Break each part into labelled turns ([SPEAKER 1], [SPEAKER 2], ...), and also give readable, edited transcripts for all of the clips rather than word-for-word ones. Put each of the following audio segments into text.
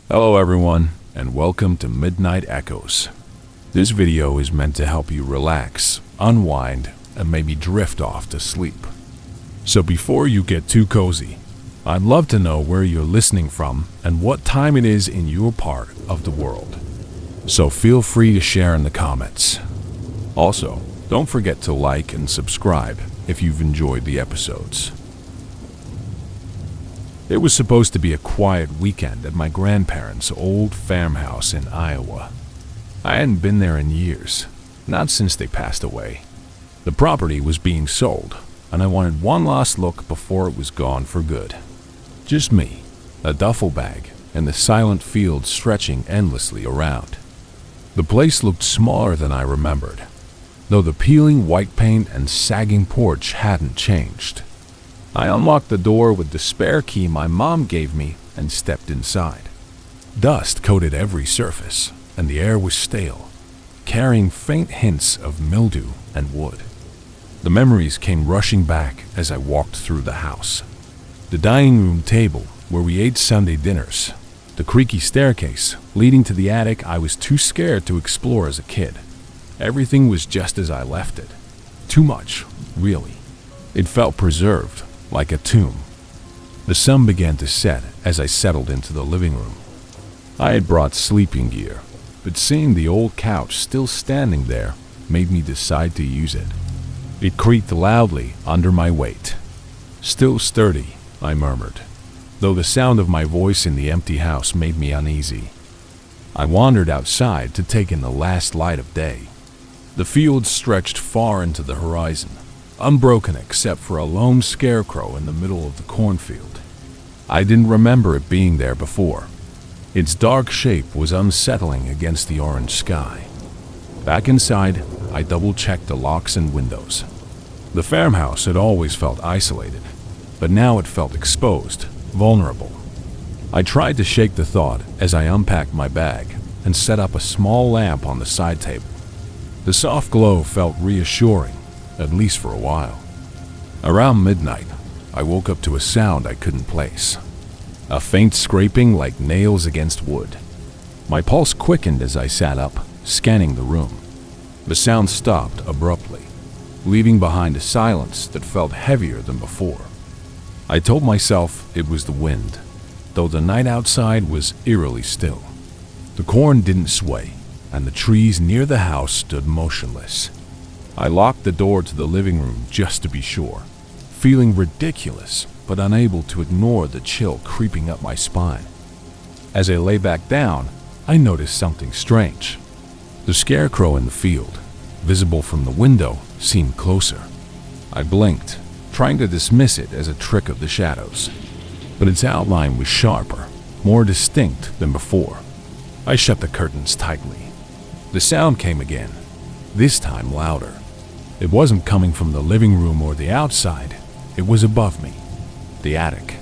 [SPEAKER 1] Hello everyone, and welcome to Midnight Echoes. This video is meant to help you relax, unwind, and maybe drift off to sleep. So before you get too cozy, I'd love to know where you're listening from and what time it is in your part of the world. So feel free to share in the comments. Also, don't forget to like and subscribe if you've enjoyed the episodes. It was supposed to be a quiet weekend at my grandparents' old farmhouse in Iowa. I hadn't been there in years, not since they passed away. The property was being sold, and I wanted one last look before it was gone for good. Just me, a duffel bag, and the silent fields stretching endlessly around. The place looked smaller than I remembered, though the peeling white paint and sagging porch hadn't changed. I unlocked the door with the spare key my mom gave me and stepped inside. Dust coated every surface, and the air was stale, carrying faint hints of mildew and wood. The memories came rushing back as I walked through the house. The dining room table where we ate Sunday dinners, the creaky staircase leading to the attic I was too scared to explore as a kid. Everything was just as I left it. Too much, really. It felt preserved, like a tomb. The sun began to set as I settled into the living room. I had brought sleeping gear, but seeing the old couch still standing there made me decide to use it. It creaked loudly under my weight. "Still sturdy," I murmured, though the sound of my voice in the empty house made me uneasy. I wandered outside to take in the last light of day. The fields stretched far into the horizon, unbroken except for a lone scarecrow in the middle of the cornfield. I didn't remember it being there before. Its dark shape was unsettling against the orange sky. Back inside, I double-checked the locks and windows. The farmhouse had always felt isolated, but now it felt exposed, vulnerable. I tried to shake the thought as I unpacked my bag and set up a small lamp on the side table. The soft glow felt reassuring, at least for a while. Around midnight, I woke up to a sound I couldn't place. A faint scraping like nails against wood. My pulse quickened as I sat up, scanning the room. The sound stopped abruptly, leaving behind a silence that felt heavier than before. I told myself it was the wind, though the night outside was eerily still. The corn didn't sway, and the trees near the house stood motionless. I locked the door to the living room just to be sure, feeling ridiculous but unable to ignore the chill creeping up my spine. As I lay back down, I noticed something strange. The scarecrow in the field, visible from the window, seemed closer. I blinked, trying to dismiss it as a trick of the shadows, but its outline was sharper, more distinct than before. I shut the curtains tightly. The sound came again, this time louder. It wasn't coming from the living room or the outside. It was above me, the attic.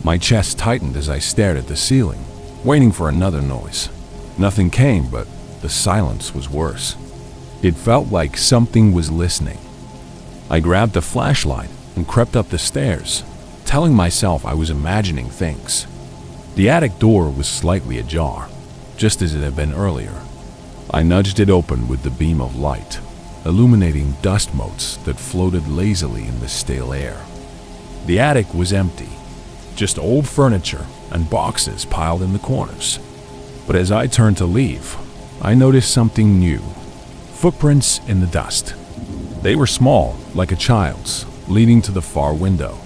[SPEAKER 1] My chest tightened as I stared at the ceiling, waiting for another noise. Nothing came, but the silence was worse. It felt like something was listening. I grabbed a flashlight and crept up the stairs, telling myself I was imagining things. The attic door was slightly ajar, just as it had been earlier. I nudged it open with the beam of light, illuminating dust motes that floated lazily in the stale air. The attic was empty, just old furniture and boxes piled in the corners. But as I turned to leave, I noticed something new. Footprints in the dust. They were small, like a child's, leading to the far window.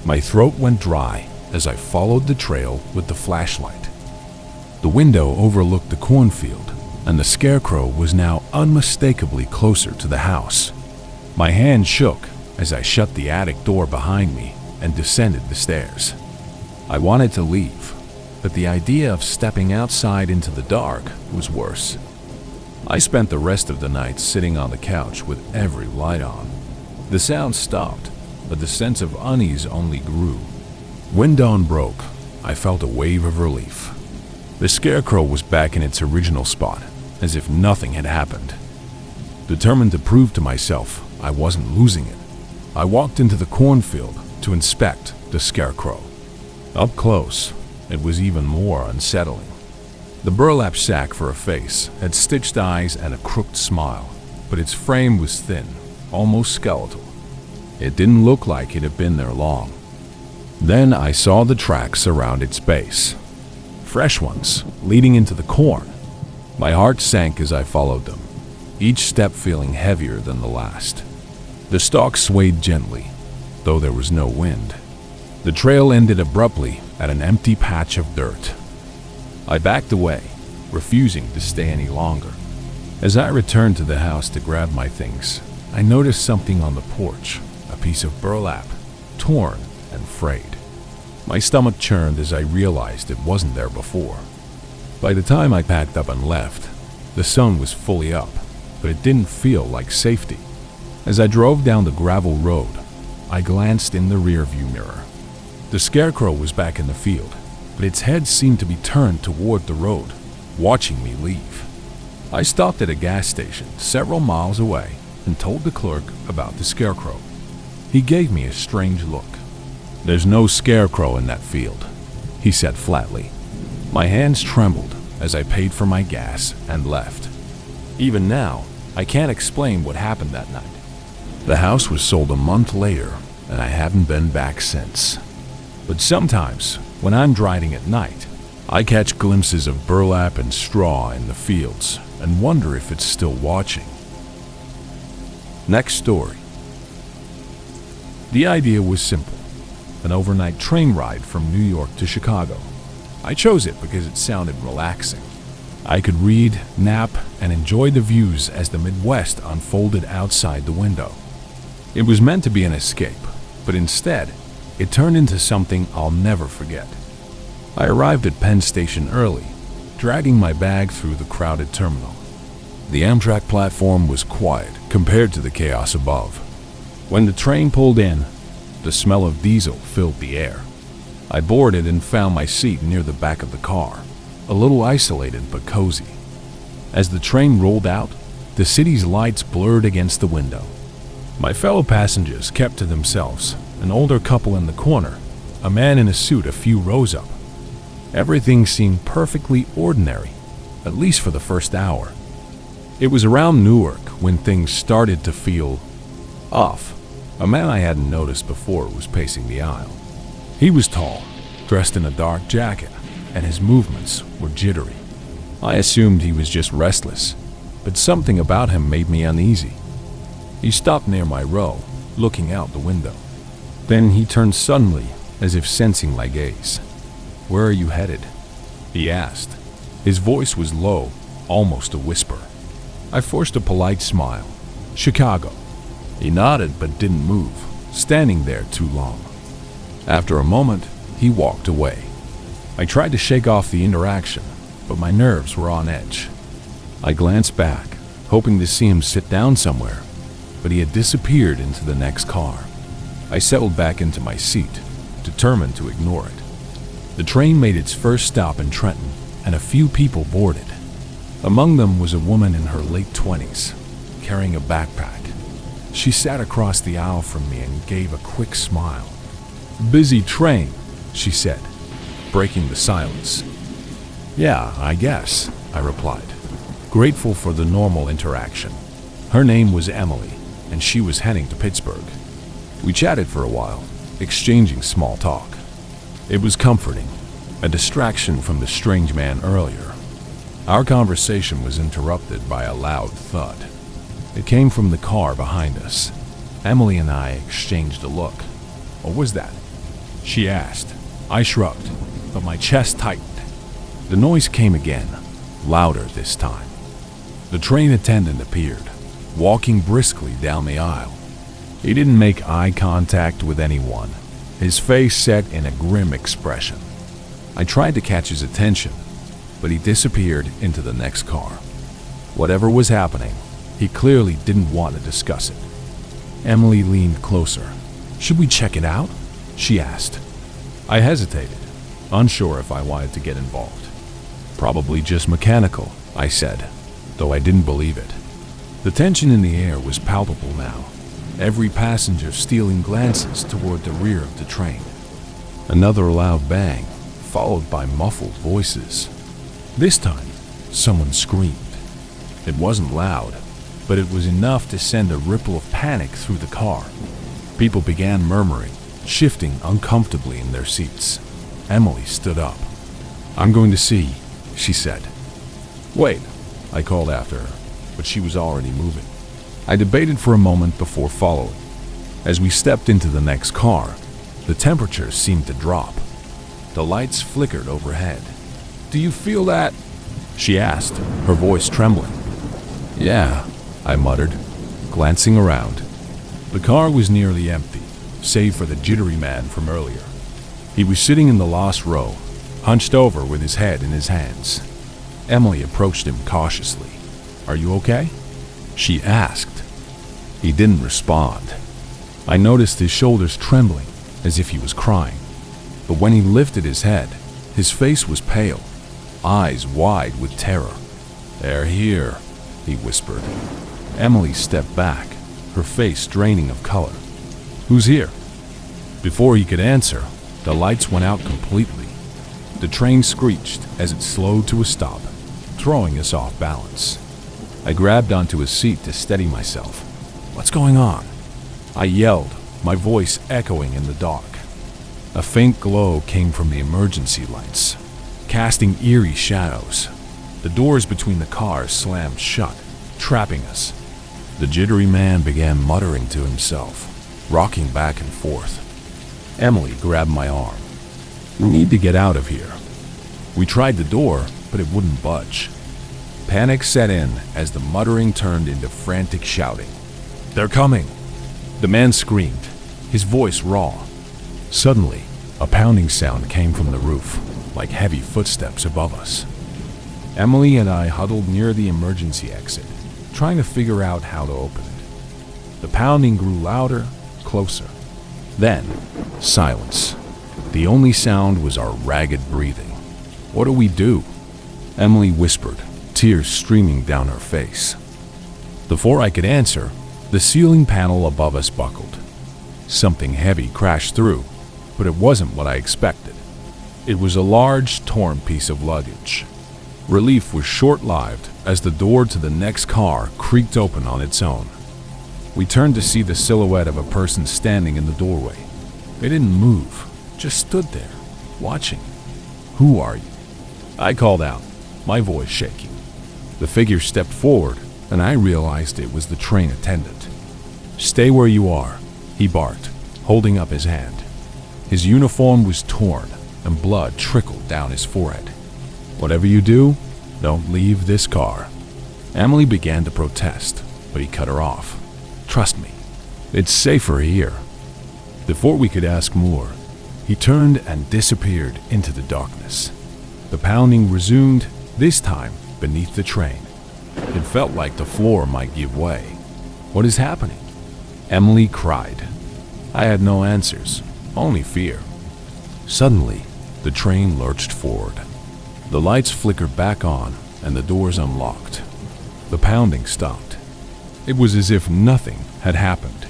[SPEAKER 1] My throat went dry as I followed the trail with the flashlight. The window overlooked the cornfield, and the scarecrow was now unmistakably closer to the house. My hand shook as I shut the attic door behind me and descended the stairs. I wanted to leave, but the idea of stepping outside into the dark was worse. I spent the rest of the night sitting on the couch with every light on. The sound stopped, but the sense of unease only grew. When dawn broke, I felt a wave of relief. The scarecrow was back in its original spot, as if nothing had happened. Determined to prove to myself I wasn't losing it, I walked into the cornfield to inspect the scarecrow. Up close, it was even more unsettling. The burlap sack for a face had stitched eyes and a crooked smile, but its frame was thin, almost skeletal. It didn't look like it had been there long. Then I saw the tracks around its base. Fresh ones, leading into the corn. My heart sank as I followed them, each step feeling heavier than the last. The stalk swayed gently, though there was no wind. The trail ended abruptly at an empty patch of dirt. I backed away, refusing to stay any longer. As I returned to the house to grab my things, I noticed something on the porch, a piece of burlap, torn and frayed. My stomach churned as I realized it wasn't there before. By the time I packed up and left, the sun was fully up, but it didn't feel like safety. As I drove down the gravel road, I glanced in the rearview mirror. The scarecrow was back in the field, but its head seemed to be turned toward the road, watching me leave. I stopped at a gas station several miles away and told the clerk about the scarecrow. He gave me a strange look. "There's no scarecrow in that field," he said flatly. My hands trembled as I paid for my gas and left. Even now, I can't explain what happened that night. The house was sold a month later, and I haven't been back since. But sometimes, when I'm driving at night, I catch glimpses of burlap and straw in the fields and wonder if it's still watching. Next story. The idea was simple: an overnight train ride from New York to Chicago. I chose it because it sounded relaxing. I could read, nap, and enjoy the views as the Midwest unfolded outside the window. It was meant to be an escape, but instead, it turned into something I'll never forget. I arrived at Penn Station early, dragging my bag through the crowded terminal. The Amtrak platform was quiet compared to the chaos above. When the train pulled in, the smell of diesel filled the air. I boarded and found my seat near the back of the car, a little isolated but cozy. As the train rolled out, the city's lights blurred against the window. My fellow passengers kept to themselves, an older couple in the corner, a man in a suit a few rows up. Everything seemed perfectly ordinary, at least for the first hour. It was around Newark when things started to feel off. A man I hadn't noticed before was pacing the aisle. He was tall, dressed in a dark jacket, and his movements were jittery. I assumed he was just restless, but something about him made me uneasy. He stopped near my row, looking out the window. Then he turned suddenly, as if sensing my gaze. "Where are you headed?" he asked. His voice was low, almost a whisper. I forced a polite smile. "Chicago." He nodded but didn't move, standing there too long. After a moment, he walked away. I tried to shake off the interaction, but my nerves were on edge. I glanced back, hoping to see him sit down somewhere, but he had disappeared into the next car. I settled back into my seat, determined to ignore it. The train made its first stop in Trenton, and a few people boarded. Among them was a woman in her late 20s, carrying a backpack. She sat across the aisle from me and gave a quick smile. "Busy train," she said, breaking the silence. "Yeah, I guess," I replied, grateful for the normal interaction. Her name was Emily, and she was heading to Pittsburgh. We chatted for a while, exchanging small talk. It was comforting, a distraction from the strange man earlier. Our conversation was interrupted by a loud thud. It came from the car behind us. Emily and I exchanged a look. "What was that?" she asked. I shrugged, but my chest tightened. The noise came again, louder this time. The train attendant appeared, walking briskly down the aisle. He didn't make eye contact with anyone, his face set in a grim expression. I tried to catch his attention, but he disappeared into the next car. Whatever was happening, he clearly didn't want to discuss it. Emily leaned closer. "Should we check it out?" she asked. I hesitated, unsure if I wanted to get involved. "Probably just mechanical," I said, though I didn't believe it. The tension in the air was palpable now, every passenger stealing glances toward the rear of the train. Another loud bang, followed by muffled voices. This time, someone screamed. It wasn't loud, but it was enough to send a ripple of panic through the car. People began murmuring, shifting uncomfortably in their seats. Emily stood up. "I'm going to see," she said. "Wait," I called after her, but she was already moving. I debated for a moment before following. As we stepped into the next car, the temperature seemed to drop. The lights flickered overhead. "Do you feel that?" she asked, her voice trembling. "Yeah," I muttered, glancing around. The car was nearly empty, save for the jittery man from earlier. He was sitting in the last row, hunched over with his head in his hands. Emily approached him cautiously. "Are you okay?" she asked. He didn't respond. I noticed his shoulders trembling, as if he was crying. But when he lifted his head, his face was pale, eyes wide with terror. "They're here," he whispered. Emily stepped back, her face draining of color. "Who's here?" Before he could answer, the lights went out completely. The train screeched as it slowed to a stop, throwing us off balance. I grabbed onto a seat to steady myself. "What's going on?" I yelled, my voice echoing in the dark. A faint glow came from the emergency lights, casting eerie shadows. The doors between the cars slammed shut, trapping us. The jittery man began muttering to himself, rocking back and forth. Emily grabbed my arm. "We need to get out of here." We tried the door, but it wouldn't budge. Panic set in as the muttering turned into frantic shouting. "They're coming!" The man screamed, his voice raw. Suddenly, a pounding sound came from the roof, like heavy footsteps above us. Emily and I huddled near the emergency exit, trying to figure out how to open it. The pounding grew louder, closer. Then, silence. The only sound was our ragged breathing. "What do we do?" Emily whispered, tears streaming down her face. Before I could answer, the ceiling panel above us buckled. Something heavy crashed through, but it wasn't what I expected. It was a large, torn piece of luggage. Relief was short-lived as the door to the next car creaked open on its own. We turned to see the silhouette of a person standing in the doorway. They didn't move, just stood there, watching. "Who are you?" I called out, my voice shaking. The figure stepped forward, and I realized it was the train attendant. "Stay where you are," he barked, holding up his hand. His uniform was torn, and blood trickled down his forehead. "Whatever you do, don't leave this car." Emily began to protest, but he cut her off. "Trust me, it's safer here." Before we could ask more, he turned and disappeared into the darkness. The pounding resumed, this time beneath the train. It felt like the floor might give way. "What is happening?" Emily cried. I had no answers, only fear. Suddenly, the train lurched forward. The lights flickered back on, and the doors unlocked. The pounding stopped. It was as if nothing had happened.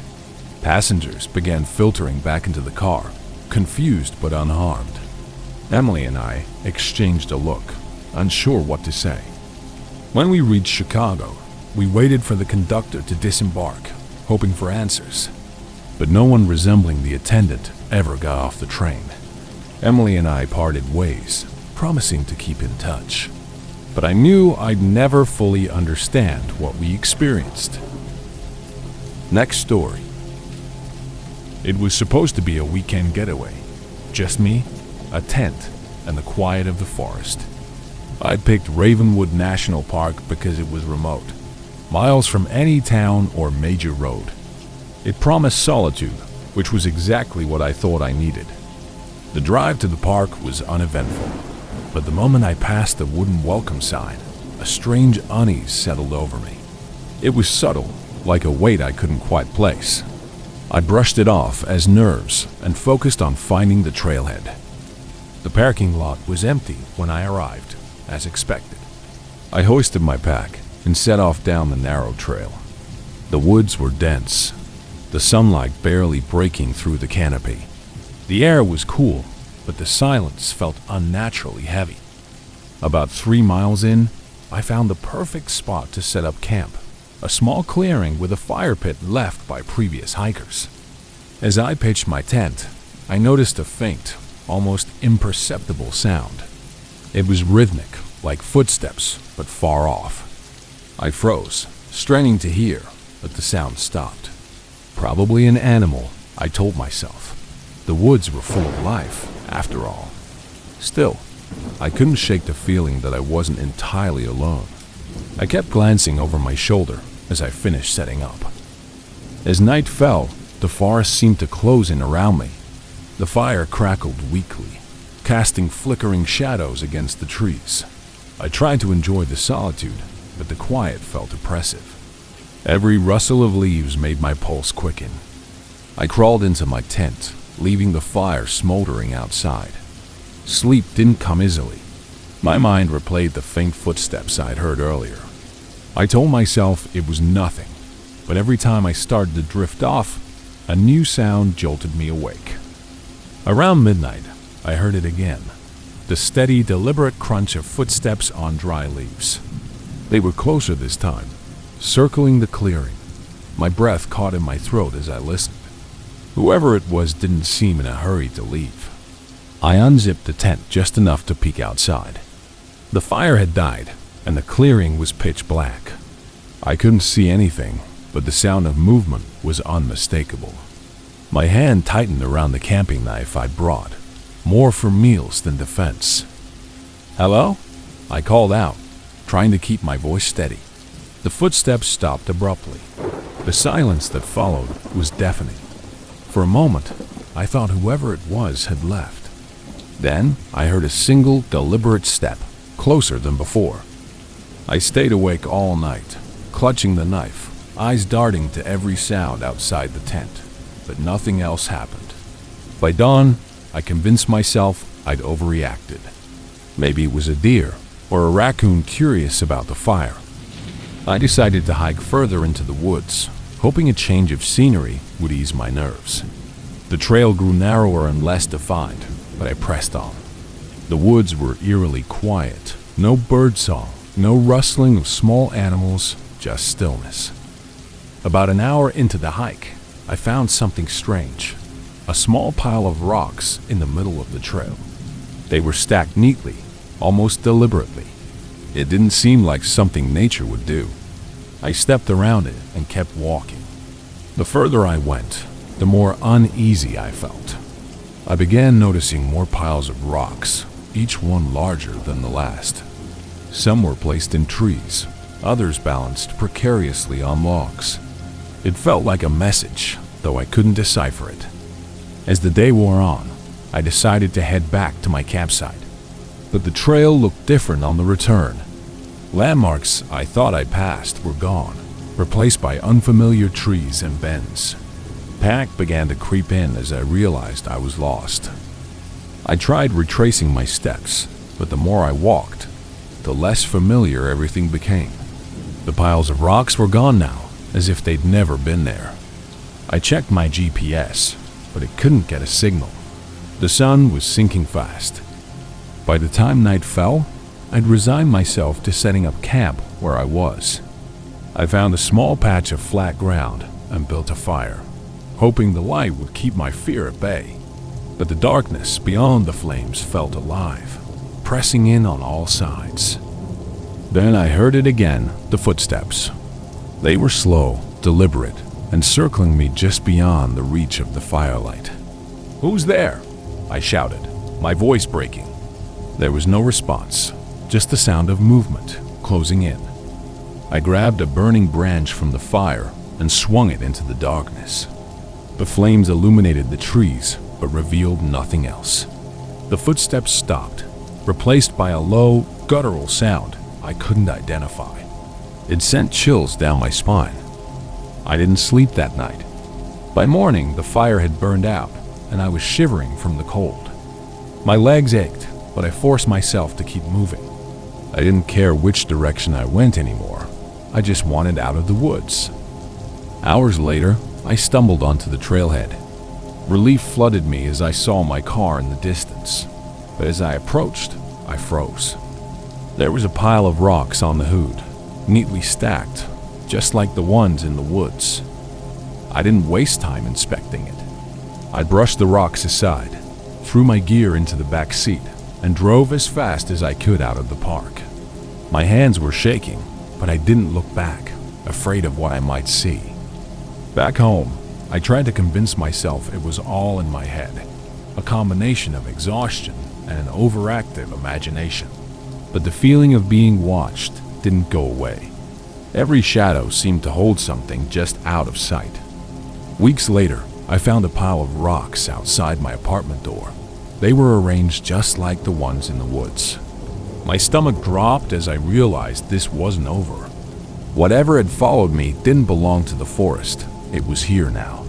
[SPEAKER 1] Passengers began filtering back into the car, confused but unharmed. Emily and I exchanged a look, unsure what to say. When we reached Chicago, we waited for the conductor to disembark, hoping for answers. But no one resembling the attendant ever got off the train. Emily and I parted ways, promising to keep in touch. But I knew I'd never fully understand what we experienced. Next story. It was supposed to be a weekend getaway. Just me, a tent, and the quiet of the forest. I'd picked Ravenwood National Park because it was remote, miles from any town or major road. It promised solitude, which was exactly what I thought I needed. The drive to the park was uneventful, but the moment I passed the wooden welcome sign, a strange unease settled over me. It was subtle, like a weight I couldn't quite place. I brushed it off as nerves and focused on finding the trailhead. The parking lot was empty when I arrived, as expected. I hoisted my pack and set off down the narrow trail. The woods were dense, the sunlight barely breaking through the canopy. The air was cool, but the silence felt unnaturally heavy. About 3 miles in, I found the perfect spot to set up camp, a small clearing with a fire pit left by previous hikers. As I pitched my tent, I noticed a faint, almost imperceptible sound. It was rhythmic, like footsteps, but far off. I froze, straining to hear, but the sound stopped. Probably an animal, I told myself. The woods were full of life, after all. Still, I couldn't shake the feeling that I wasn't entirely alone. I kept glancing over my shoulder as I finished setting up. As night fell, the forest seemed to close in around me. The fire crackled weakly, casting flickering shadows against the trees. I tried to enjoy the solitude, but the quiet felt oppressive. Every rustle of leaves made my pulse quicken. I crawled into my tent, leaving the fire smoldering outside. Sleep didn't come easily. My mind replayed the faint footsteps I'd heard earlier. I told myself it was nothing, but every time I started to drift off, a new sound jolted me awake. Around midnight, I heard it again, the steady, deliberate crunch of footsteps on dry leaves. They were closer this time, circling the clearing. My breath caught in my throat as I listened. Whoever it was didn't seem in a hurry to leave. I unzipped the tent just enough to peek outside. The fire had died, and the clearing was pitch black. I couldn't see anything, but the sound of movement was unmistakable. My hand tightened around the camping knife I'd brought, more for meals than defense. "Hello?" I called out, trying to keep my voice steady. The footsteps stopped abruptly. The silence that followed was deafening. For a moment, I thought whoever it was had left. Then I heard a single, deliberate step, closer than before. I stayed awake all night, clutching the knife, eyes darting to every sound outside the tent, but nothing else happened. By dawn, I convinced myself I'd overreacted. Maybe it was a deer or a raccoon curious about the fire. I decided to hike further into the woods, hoping a change of scenery would ease my nerves. The trail grew narrower and less defined, but I pressed on. The woods were eerily quiet. No birdsong, no rustling of small animals, just stillness. About an hour into the hike, I found something strange. A small pile of rocks in the middle of the trail. They were stacked neatly, almost deliberately. It didn't seem like something nature would do. I stepped around it and kept walking. The further I went, the more uneasy I felt. I began noticing more piles of rocks, each one larger than the last. Some were placed in trees, others balanced precariously on logs. It felt like a message, though I couldn't decipher it. As the day wore on, I decided to head back to my campsite. But the trail looked different on the return. Landmarks I thought I'd passed were gone, replaced by unfamiliar trees and bends. Panic began to creep in as I realized I was lost. I tried retracing my steps, but the more I walked, the less familiar everything became. The piles of rocks were gone now, as if they'd never been there. I checked my GPS, but it couldn't get a signal. The sun was sinking fast. By the time night fell, I'd resigned myself to setting up camp where I was. I found a small patch of flat ground and built a fire, hoping the light would keep my fear at bay. But the darkness beyond the flames felt alive, pressing in on all sides. Then I heard it again, the footsteps. They were slow, deliberate, and circling me just beyond the reach of the firelight. "Who's there?" I shouted, my voice breaking. There was no response, just the sound of movement, closing in. I grabbed a burning branch from the fire and swung it into the darkness. The flames illuminated the trees, but revealed nothing else. The footsteps stopped, replaced by a low, guttural sound I couldn't identify. It sent chills down my spine. I didn't sleep that night. By morning, the fire had burned out, and I was shivering from the cold. My legs ached, but I forced myself to keep moving. I didn't care which direction I went anymore. I just wanted out of the woods. Hours later, I stumbled onto the trailhead. Relief flooded me as I saw my car in the distance, but as I approached, I froze. There was a pile of rocks on the hood, neatly stacked, just like the ones in the woods. I didn't waste time inspecting it. I brushed the rocks aside, threw my gear into the back seat, and drove as fast as I could out of the park. My hands were shaking, but I didn't look back, afraid of what I might see. Back home, I tried to convince myself it was all in my head, a combination of exhaustion and an overactive imagination. But the feeling of being watched didn't go away. Every shadow seemed to hold something just out of sight. Weeks later, I found a pile of rocks outside my apartment door. They were arranged just like the ones in the woods. My stomach dropped as I realized this wasn't over. Whatever had followed me didn't belong to the forest. It was here now.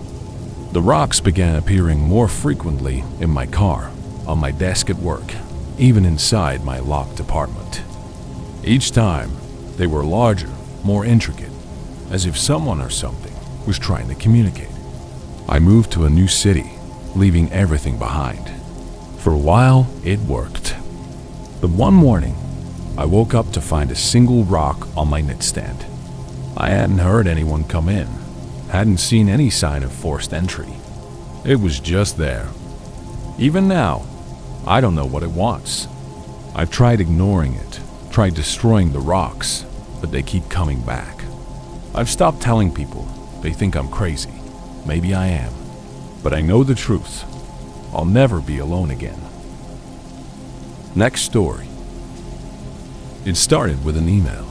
[SPEAKER 1] The rocks began appearing more frequently in my car, on my desk at work, even inside my locked apartment. Each time, they were larger, more intricate, as if someone or something was trying to communicate. I moved to a new city, leaving everything behind. For a while, it worked. But one morning, I woke up to find a single rock on my nightstand. I hadn't heard anyone come in, hadn't seen any sign of forced entry. It was just there. Even now, I don't know what it wants. I've tried ignoring it, tried destroying the rocks, but they keep coming back. I've stopped telling people. They think I'm crazy. Maybe I am. But I know the truth. I'll never be alone again. Next story. It started with an email.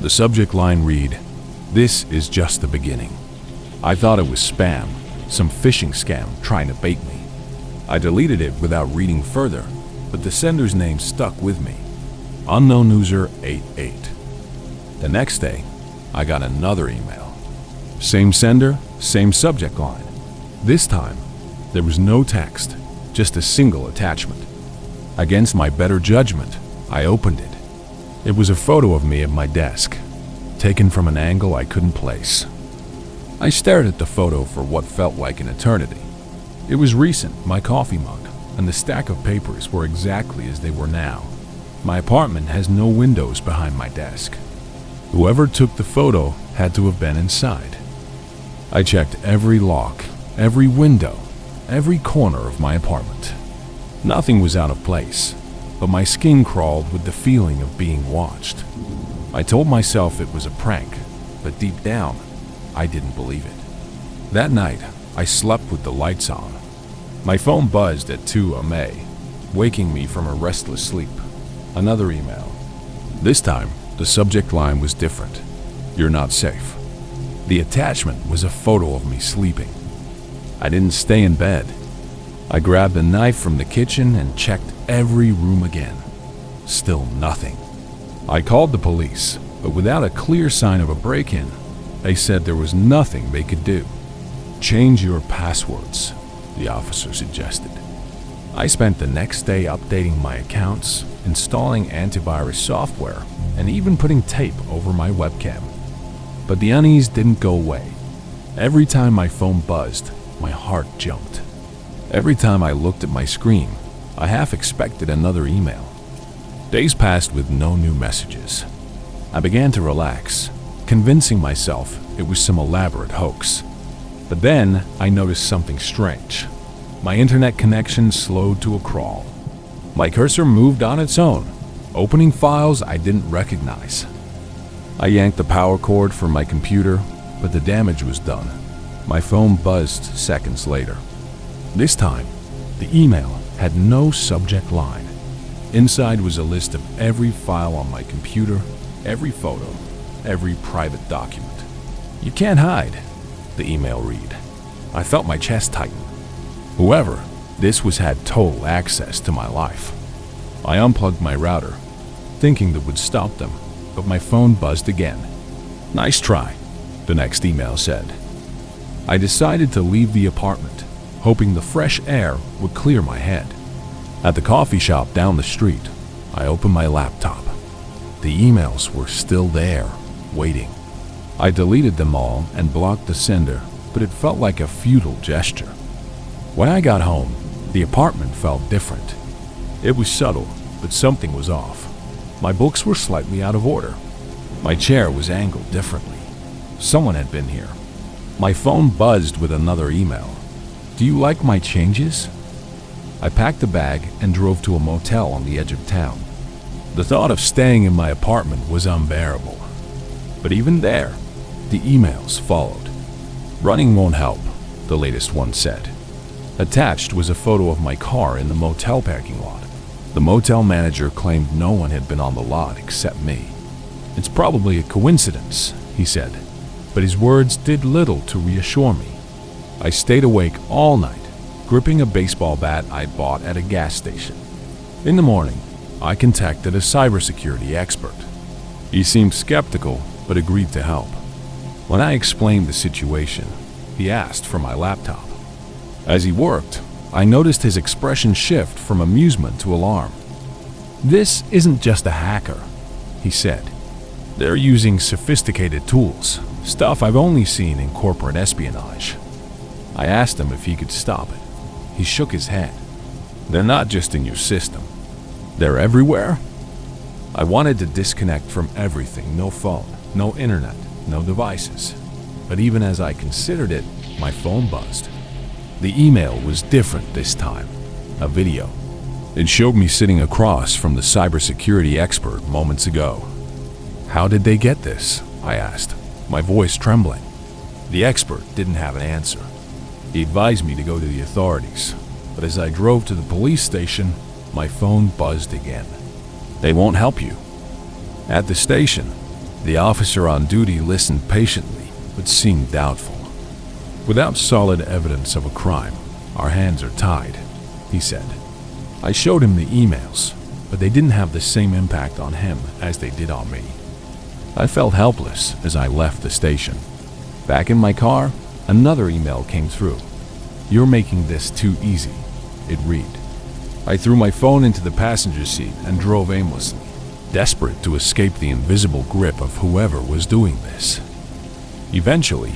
[SPEAKER 1] The subject line read, "This is just the beginning." I thought it was spam, some phishing scam trying to bait me. I deleted it without reading further, but the sender's name stuck with me. Unknown user 88. The next day, I got another email. Same sender, same subject line. This time, there was no text, just a single attachment. Against my better judgment, I opened it. It was a photo of me at my desk, taken from an angle I couldn't place. I stared at the photo for what felt like an eternity. It was recent, my coffee mug, and the stack of papers were exactly as they were now. My apartment has no windows behind my desk. Whoever took the photo had to have been inside. I checked every lock, every window, every corner of my apartment. Nothing was out of place, but my skin crawled with the feeling of being watched. I told myself it was a prank, but deep down, I didn't believe it. That night, I slept with the lights on. My phone buzzed at 2 a.m., waking me from a restless sleep. Another email. This time, the subject line was different. "You're not safe." The attachment was a photo of me sleeping. I didn't stay in bed. I grabbed a knife from the kitchen and checked every room again. Still nothing. I called the police, but without a clear sign of a break-in. They said there was nothing they could do. "Change your passwords," the officer suggested. I spent the next day updating my accounts, installing antivirus software, and even putting tape over my webcam. But the unease didn't go away. Every time my phone buzzed, my heart jumped. Every time I looked at my screen, I half expected another email. Days passed with no new messages. I began to relax, convincing myself it was some elaborate hoax. But then I noticed something strange. My internet connection slowed to a crawl. My cursor moved on its own, opening files I didn't recognize. I yanked the power cord from my computer, but the damage was done. My phone buzzed seconds later. This time, the email had no subject line. Inside was a list of every file on my computer, every photo, every private document. "You can't hide," the email read. I felt my chest tighten. Whoever this was had total access to my life. I unplugged my router, thinking that would stop them, but my phone buzzed again. "Nice try," the next email said. I decided to leave the apartment, hoping the fresh air would clear my head. At the coffee shop down the street, I opened my laptop. The emails were still there, waiting. I deleted them all and blocked the sender, but it felt like a futile gesture. When I got home, the apartment felt different. It was subtle, but something was off. My books were slightly out of order. My chair was angled differently. Someone had been here. My phone buzzed with another email. "Do you like my changes?" I packed a bag and drove to a motel on the edge of town. The thought of staying in my apartment was unbearable. But even there, the emails followed. "Running won't help," the latest one said. Attached was a photo of my car in the motel parking lot. The motel manager claimed no one had been on the lot except me. "It's probably a coincidence," he said, but his words did little to reassure me. I stayed awake all night, gripping a baseball bat I'd bought at a gas station. In the morning, I contacted a cybersecurity expert. He seemed skeptical, but agreed to help. When I explained the situation, he asked for my laptop. As he worked, I noticed his expression shift from amusement to alarm. "This isn't just a hacker," he said. "They're using sophisticated tools, stuff I've only seen in corporate espionage." I asked him if he could stop it. He shook his head. "They're not just in your system. They're everywhere." I wanted to disconnect from everything, no phone, no internet, no devices. But even as I considered it, my phone buzzed. The email was different this time, a video. It showed me sitting across from the cybersecurity expert moments ago. "How did they get this?" I asked, my voice trembling. The expert didn't have an answer. He advised me to go to the authorities, but as I drove to the police station, my phone buzzed again. "They won't help you." At the station, the officer on duty listened patiently, but seemed doubtful. "Without solid evidence of a crime, our hands are tied," he said. I showed him the emails, but they didn't have the same impact on him as they did on me. I felt helpless as I left the station. Back in my car, another email came through. "You're making this too easy," it read. I threw my phone into the passenger seat and drove aimlessly, desperate to escape the invisible grip of whoever was doing this. Eventually,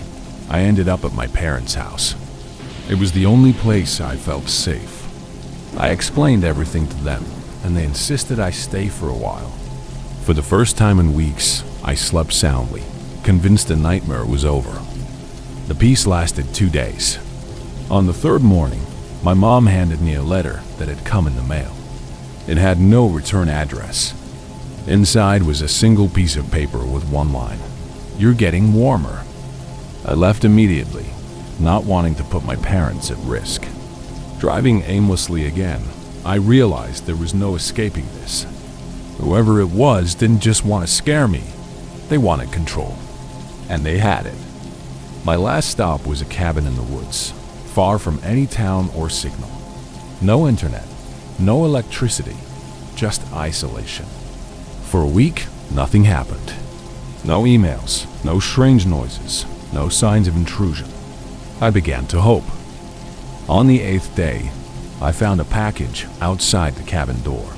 [SPEAKER 1] I ended up at my parents' house. It was the only place I felt safe. I explained everything to them, and they insisted I stay for a while. For the first time in weeks, I slept soundly, convinced the nightmare was over. The peace lasted 2 days. On the third morning, my mom handed me a letter that had come in the mail. It had no return address. Inside was a single piece of paper with one line: "You're getting warmer." I left immediately, not wanting to put my parents at risk. Driving aimlessly again, I realized there was no escaping this. Whoever it was didn't just want to scare me, they wanted control. And they had it. My last stop was a cabin in the woods, far from any town or signal. No internet, no electricity, just isolation. For a week, nothing happened. No emails, no strange noises, no signs of intrusion. I began to hope. On the 8th day, I found a package outside the cabin door.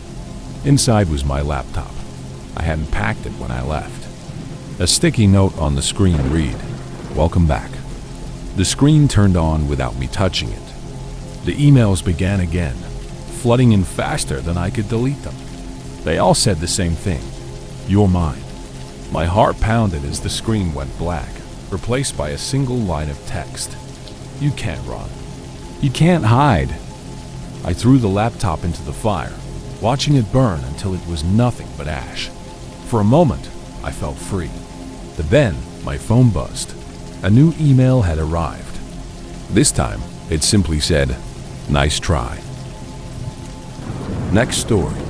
[SPEAKER 1] Inside was my laptop. I hadn't packed it when I left. A sticky note on the screen read, "Welcome back." The screen turned on without me touching it. The emails began again, flooding in faster than I could delete them. They all said the same thing: "You're mine." My heart pounded as the screen went black, replaced by a single line of text: "You can't run. You can't hide." I threw the laptop into the fire, watching it burn until it was nothing but ash. For a moment, I felt free. But then, my phone buzzed. A new email had arrived. This time, it simply said, "Nice try." Next story.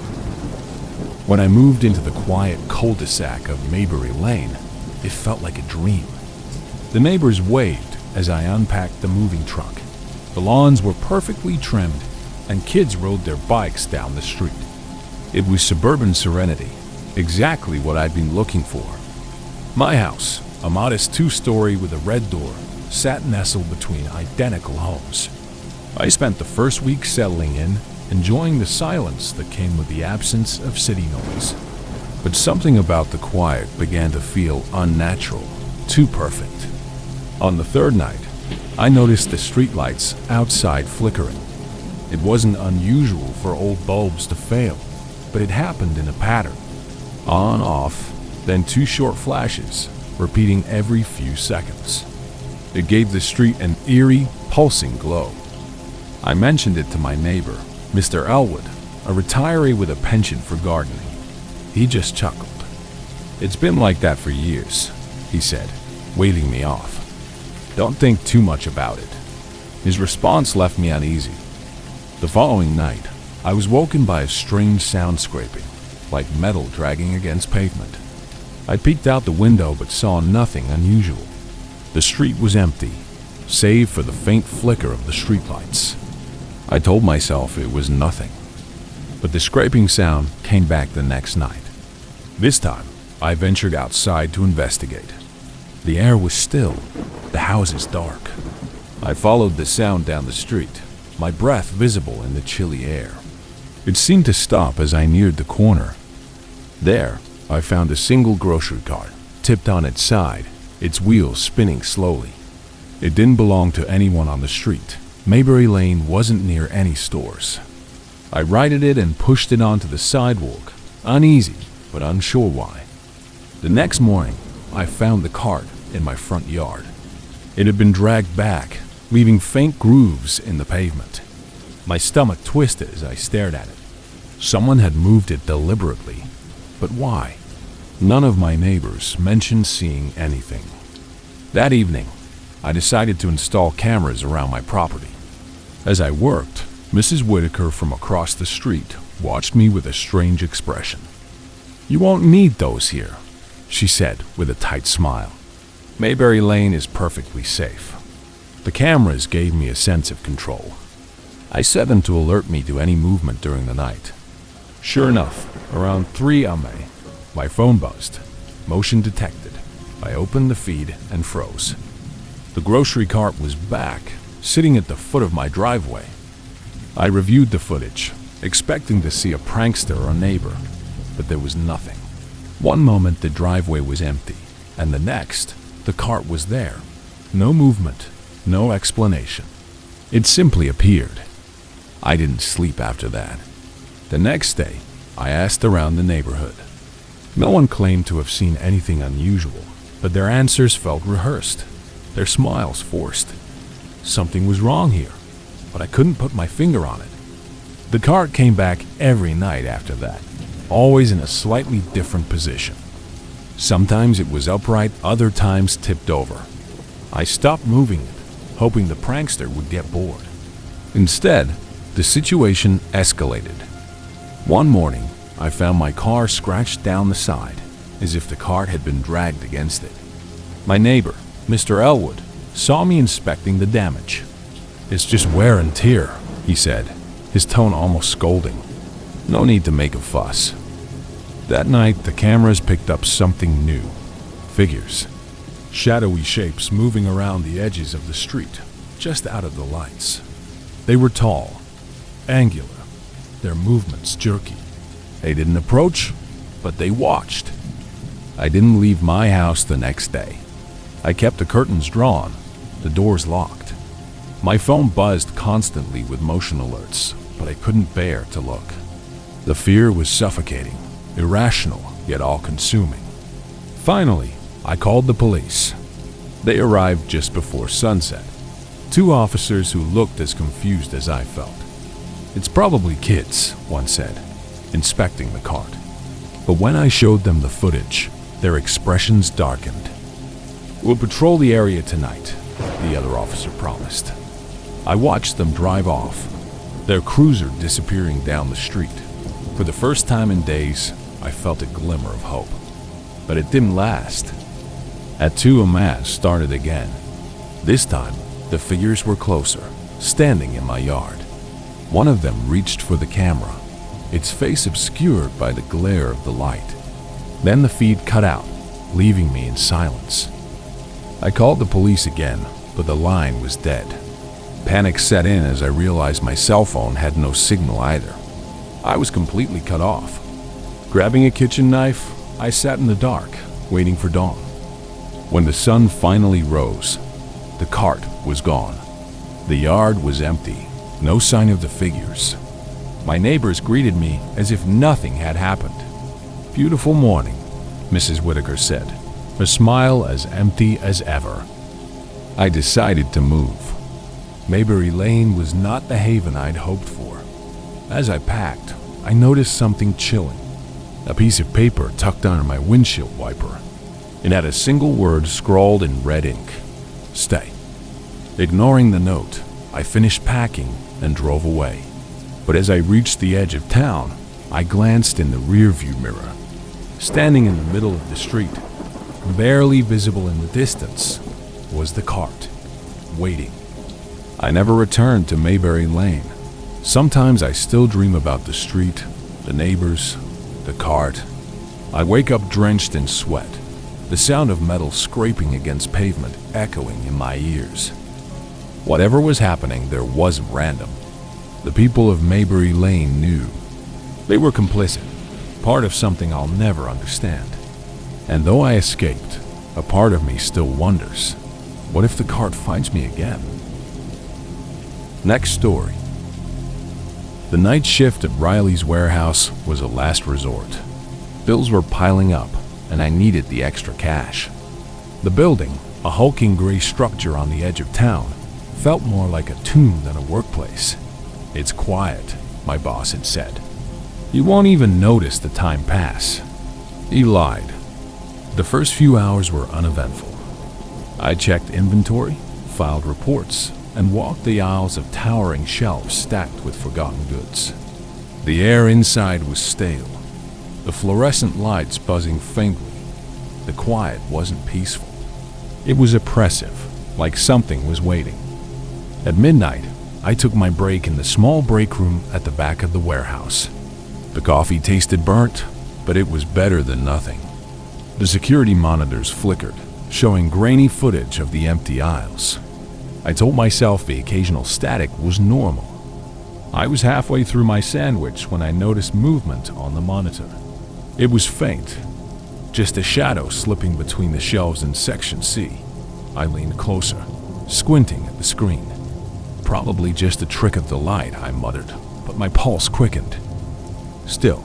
[SPEAKER 1] When I moved into the quiet cul-de-sac of Maybury Lane, it felt like a dream. The neighbors waved as I unpacked the moving truck. The lawns were perfectly trimmed, and kids rode their bikes down the street. It was suburban serenity, exactly what I'd been looking for. My house, a modest 2-story with a red door, sat nestled between identical homes. I spent the first week settling in, enjoying the silence that came with the absence of city noise. But something about the quiet began to feel unnatural, too perfect. On the third night, I noticed the streetlights outside flickering. It wasn't unusual for old bulbs to fail, but it happened in a pattern. On, off, then 2 short flashes, repeating every few seconds. It gave the street an eerie, pulsing glow. I mentioned it to my neighbor, Mr. Elwood, a retiree with a penchant for gardening. He just chuckled. "It's been like that for years," he said, waving me off. "Don't think too much about it." His response left me uneasy. The following night, I was woken by a strange sound scraping, like metal dragging against pavement. I peeked out the window but saw nothing unusual. The street was empty, save for the faint flicker of the streetlights. I told myself it was nothing. But the scraping sound came back the next night. This time, I ventured outside to investigate. The air was still, the houses dark. I followed the sound down the street, my breath visible in the chilly air. It seemed to stop as I neared the corner. There, I found a single grocery cart, tipped on its side, its wheels spinning slowly. It didn't belong to anyone on the street. Mayberry Lane wasn't near any stores. I righted it and pushed it onto the sidewalk, uneasy but unsure why. The next morning, I found the cart in my front yard. It had been dragged back, leaving faint grooves in the pavement. My stomach twisted as I stared at it. Someone had moved it deliberately, but why? None of my neighbors mentioned seeing anything. That evening, I decided to install cameras around my property. As I worked, Mrs. Whitaker from across the street watched me with a strange expression. "You won't need those here," she said with a tight smile. "Mayberry Lane is perfectly safe." The cameras gave me a sense of control. I set them to alert me to any movement during the night. Sure enough, around 3 am, my phone buzzed. Motion detected. I opened the feed and froze. The grocery cart was back, sitting at the foot of my driveway. I reviewed the footage, expecting to see a prankster or neighbor, but there was nothing. One moment the driveway was empty, and the next, the cart was there. No movement, no explanation. It simply appeared. I didn't sleep after that. The next day, I asked around the neighborhood. No one claimed to have seen anything unusual, but their answers felt rehearsed, their smiles forced. Something was wrong here, but I couldn't put my finger on it. The cart came back every night after that, always in a slightly different position. Sometimes it was upright, other times tipped over. I stopped moving it, hoping the prankster would get bored. Instead, the situation escalated. One morning, I found my car scratched down the side, as if the cart had been dragged against it. My neighbor, Mr. Elwood, saw me inspecting the damage. "It's just wear and tear," he said, his tone almost scolding. "No need to make a fuss." That night, the cameras picked up something new. Figures. Shadowy shapes moving around the edges of the street, just out of the lights. They were tall, angular, their movements jerky. They didn't approach, but they watched. I didn't leave my house the next day. I kept the curtains drawn, the doors locked. My phone buzzed constantly with motion alerts, but I couldn't bear to look. The fear was suffocating, irrational, yet all-consuming. Finally, I called the police. They arrived just before sunset. 2 officers who looked as confused as I felt. "It's probably kids," one said, inspecting the cart. But when I showed them the footage, their expressions darkened. "We'll patrol the area tonight," the other officer promised. I watched them drive off, their cruiser disappearing down the street. For the first time in days, I felt a glimmer of hope. But it didn't last. At 2 am started again. This time, the figures were closer, standing in my yard. One of them reached for the camera, its face obscured by the glare of the light. Then the feed cut out, leaving me in silence. I called the police again, but the line was dead. Panic set in as I realized my cell phone had no signal either. I was completely cut off. Grabbing a kitchen knife, I sat in the dark, waiting for dawn. When the sun finally rose, the cart was gone. The yard was empty, no sign of the figures. My neighbors greeted me as if nothing had happened. "Beautiful morning," Mrs. Whitaker said, her smile as empty as ever. I decided to move. Mayberry Lane was not the haven I'd hoped for. As I packed, I noticed something chilling. A piece of paper tucked under my windshield wiper. It had a single word scrawled in red ink: "Stay." Ignoring the note, I finished packing and drove away. But as I reached the edge of town, I glanced in the rearview mirror. Standing in the middle of the street, barely visible in the distance, was the cart, waiting. I never returned to Mayberry Lane. Sometimes I still dream about the street, the neighbors, the cart. I wake up drenched in sweat, the sound of metal scraping against pavement echoing in my ears. Whatever was happening there wasn't random. The people of Mayberry Lane knew. They were complicit, part of something I'll never understand. And though I escaped, a part of me still wonders, what if the cart finds me again? Next story. The night shift at Riley's warehouse was a last resort. Bills were piling up, and I needed the extra cash. The building, a hulking gray structure on the edge of town, felt more like a tomb than a workplace. "It's quiet," my boss had said. "You won't even notice the time pass." He lied. The first few hours were uneventful. I checked inventory, filed reports, and walked the aisles of towering shelves stacked with forgotten goods. The air inside was stale, the fluorescent lights buzzing faintly. The quiet wasn't peaceful. It was oppressive, like something was waiting. At midnight, I took my break in the small break room at the back of the warehouse. The coffee tasted burnt, but it was better than nothing. The security monitors flickered, showing grainy footage of the empty aisles. I told myself the occasional static was normal. I was halfway through my sandwich when I noticed movement on the monitor. It was faint, just a shadow slipping between the shelves in Section C. I leaned closer, squinting at the screen. "Probably just a trick of the light," I muttered, but my pulse quickened. Still,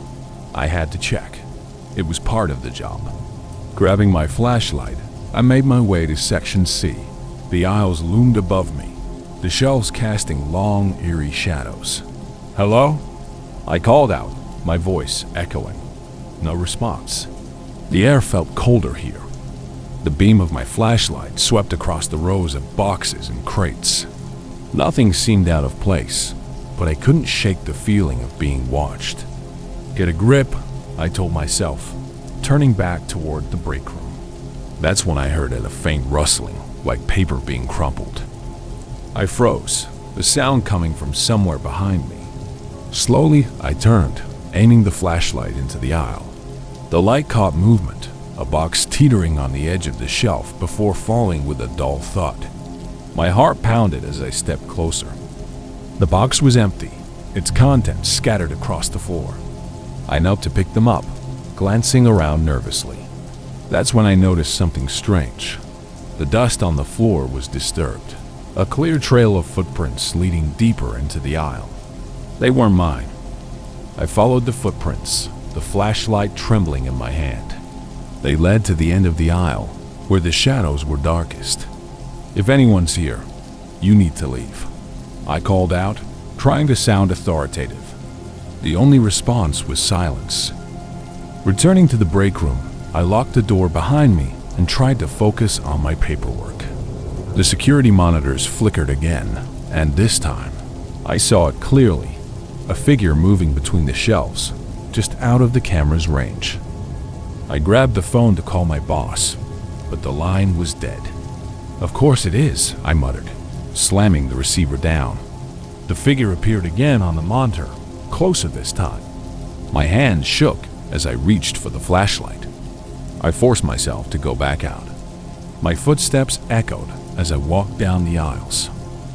[SPEAKER 1] I had to check. It was part of the job. Grabbing my flashlight, I made my way to Section C. The aisles loomed above me, the shelves casting long, eerie shadows. "Hello?" I called out, my voice echoing. No response. The air felt colder here. The beam of my flashlight swept across the rows of boxes and crates. Nothing seemed out of place, but I couldn't shake the feeling of being watched. "Get a grip," I told myself, turning back toward the break room. That's when I heard a faint rustling, like paper being crumpled. I froze, the sound coming from somewhere behind me. Slowly, I turned, aiming the flashlight into the aisle. The light caught movement, a box teetering on the edge of the shelf before falling with a dull thud. My heart pounded as I stepped closer. The box was empty, its contents scattered across the floor. I knelt to pick them up, glancing around nervously. That's when I noticed something strange. The dust on the floor was disturbed, a clear trail of footprints leading deeper into the aisle. They weren't mine. I followed the footprints, the flashlight trembling in my hand. They led to the end of the aisle, where the shadows were darkest. "If anyone's here, you need to leave," I called out, trying to sound authoritative. The only response was silence. Returning to the break room, I locked the door behind me and tried to focus on my paperwork. The security monitors flickered again, and this time, I saw it clearly, a figure moving between the shelves, just out of the camera's range. I grabbed the phone to call my boss, but the line was dead. "Of course it is," I muttered, slamming the receiver down. The figure appeared again on the monitor, closer this time. My hand shook as I reached for the flashlight. I forced myself to go back out. My footsteps echoed as I walked down the aisles,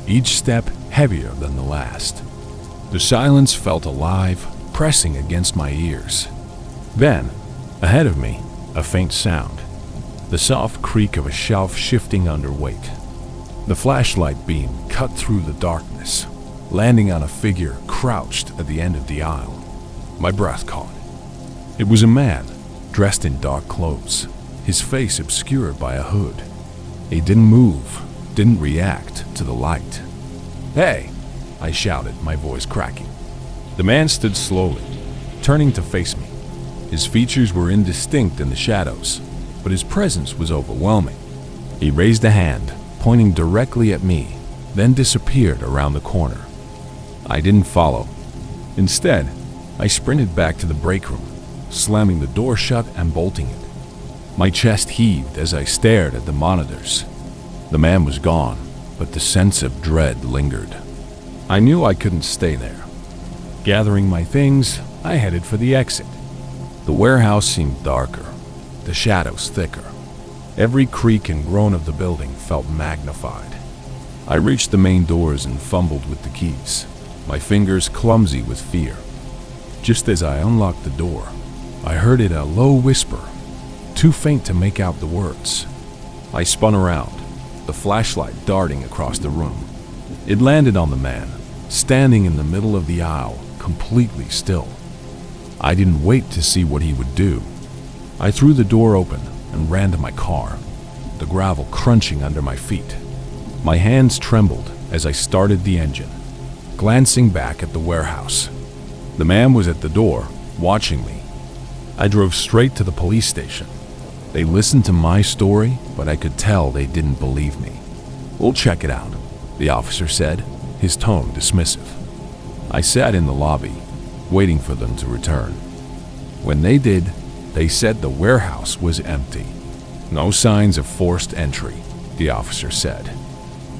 [SPEAKER 1] each step heavier than the last. The silence felt alive, pressing against my ears. Then, ahead of me, a faint sound, the soft creak of a shelf shifting under weight. The flashlight beam cut through the darkness, landing on a figure crouched at the end of the aisle. My breath caught. It was a man, dressed in dark clothes, his face obscured by a hood. He didn't move, didn't react to the light. "Hey!" I shouted, my voice cracking. The man stood slowly, turning to face me. His features were indistinct in the shadows, but his presence was overwhelming. He raised a hand, pointing directly at me, then disappeared around the corner. I didn't follow. Instead, I sprinted back to the break room, slamming the door shut and bolting it. My chest heaved as I stared at the monitors. The man was gone, but the sense of dread lingered. I knew I couldn't stay there. Gathering my things, I headed for the exit. The warehouse seemed darker, the shadows thicker. Every creak and groan of the building felt magnified. I reached the main doors and fumbled with the keys, my fingers clumsy with fear. Just as I unlocked the door, I heard it a low whisper, too faint to make out the words. I spun around, the flashlight darting across the room. It landed on the man, standing in the middle of the aisle, completely still. I didn't wait to see what he would do. I threw the door open and ran to my car, the gravel crunching under my feet. My hands trembled as I started the engine, glancing back at the warehouse. The man was at the door, watching me. I drove straight to the police station. They listened to my story, but I could tell they didn't believe me. "We'll check it out," the officer said, his tone dismissive. I sat in the lobby, waiting for them to return. When they did, they said the warehouse was empty. "No signs of forced entry," the officer said.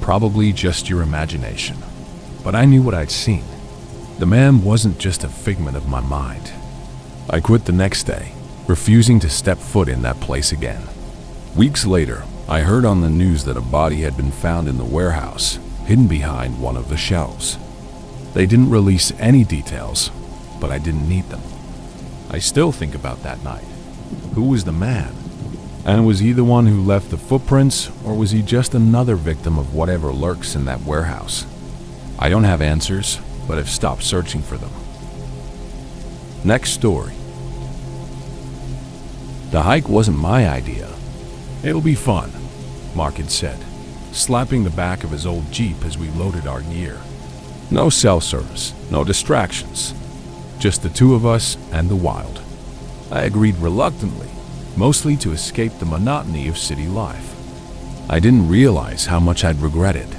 [SPEAKER 1] "Probably just your imagination." But I knew what I'd seen. The man wasn't just a figment of my mind. I quit the next day, refusing to step foot in that place again. Weeks later, I heard on the news that a body had been found in the warehouse, hidden behind one of the shelves. They didn't release any details, but I didn't need them. I still think about that night. Who was the man? And was he the one who left the footprints, or was he just another victim of whatever lurks in that warehouse? I don't have answers, but I've stopped searching for them. Next story. The hike wasn't my idea. "It'll be fun," Mark had said, slapping the back of his old Jeep as we loaded our gear. No cell service, no distractions. Just the two of us and the wild. I agreed reluctantly, mostly to escape the monotony of city life. I didn't realize how much I'd regretted.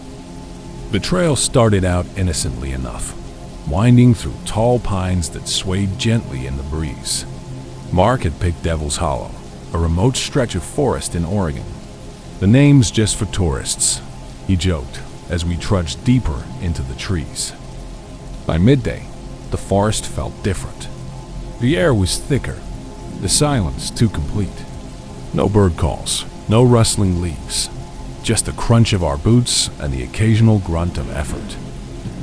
[SPEAKER 1] The trail started out innocently enough, winding through tall pines that swayed gently in the breeze. Mark had picked Devil's Hollow, a remote stretch of forest in Oregon. "The name's just for tourists," he joked as we trudged deeper into the trees. By midday, the forest felt different. The air was thicker, the silence too complete. No bird calls, no rustling leaves, just the crunch of our boots and the occasional grunt of effort.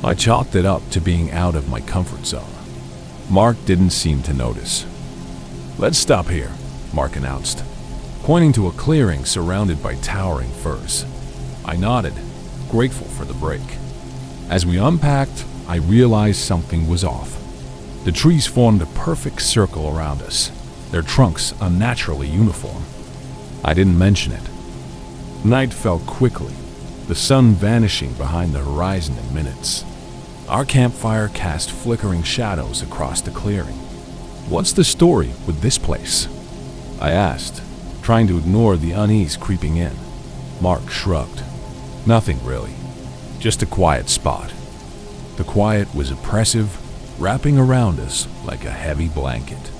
[SPEAKER 1] I chalked it up to being out of my comfort zone. Mark didn't seem to notice. "Let's stop here," Mark announced, pointing to a clearing surrounded by towering firs. I nodded, grateful for the break. As we unpacked, I realized something was off. The trees formed a perfect circle around us, their trunks unnaturally uniform. I didn't mention it. Night fell quickly, the sun vanishing behind the horizon in minutes. Our campfire cast flickering shadows across the clearing. "What's the story with this place?" I asked, trying to ignore the unease creeping in. Mark shrugged. "Nothing really, just a quiet spot." The quiet was oppressive, wrapping around us like a heavy blanket.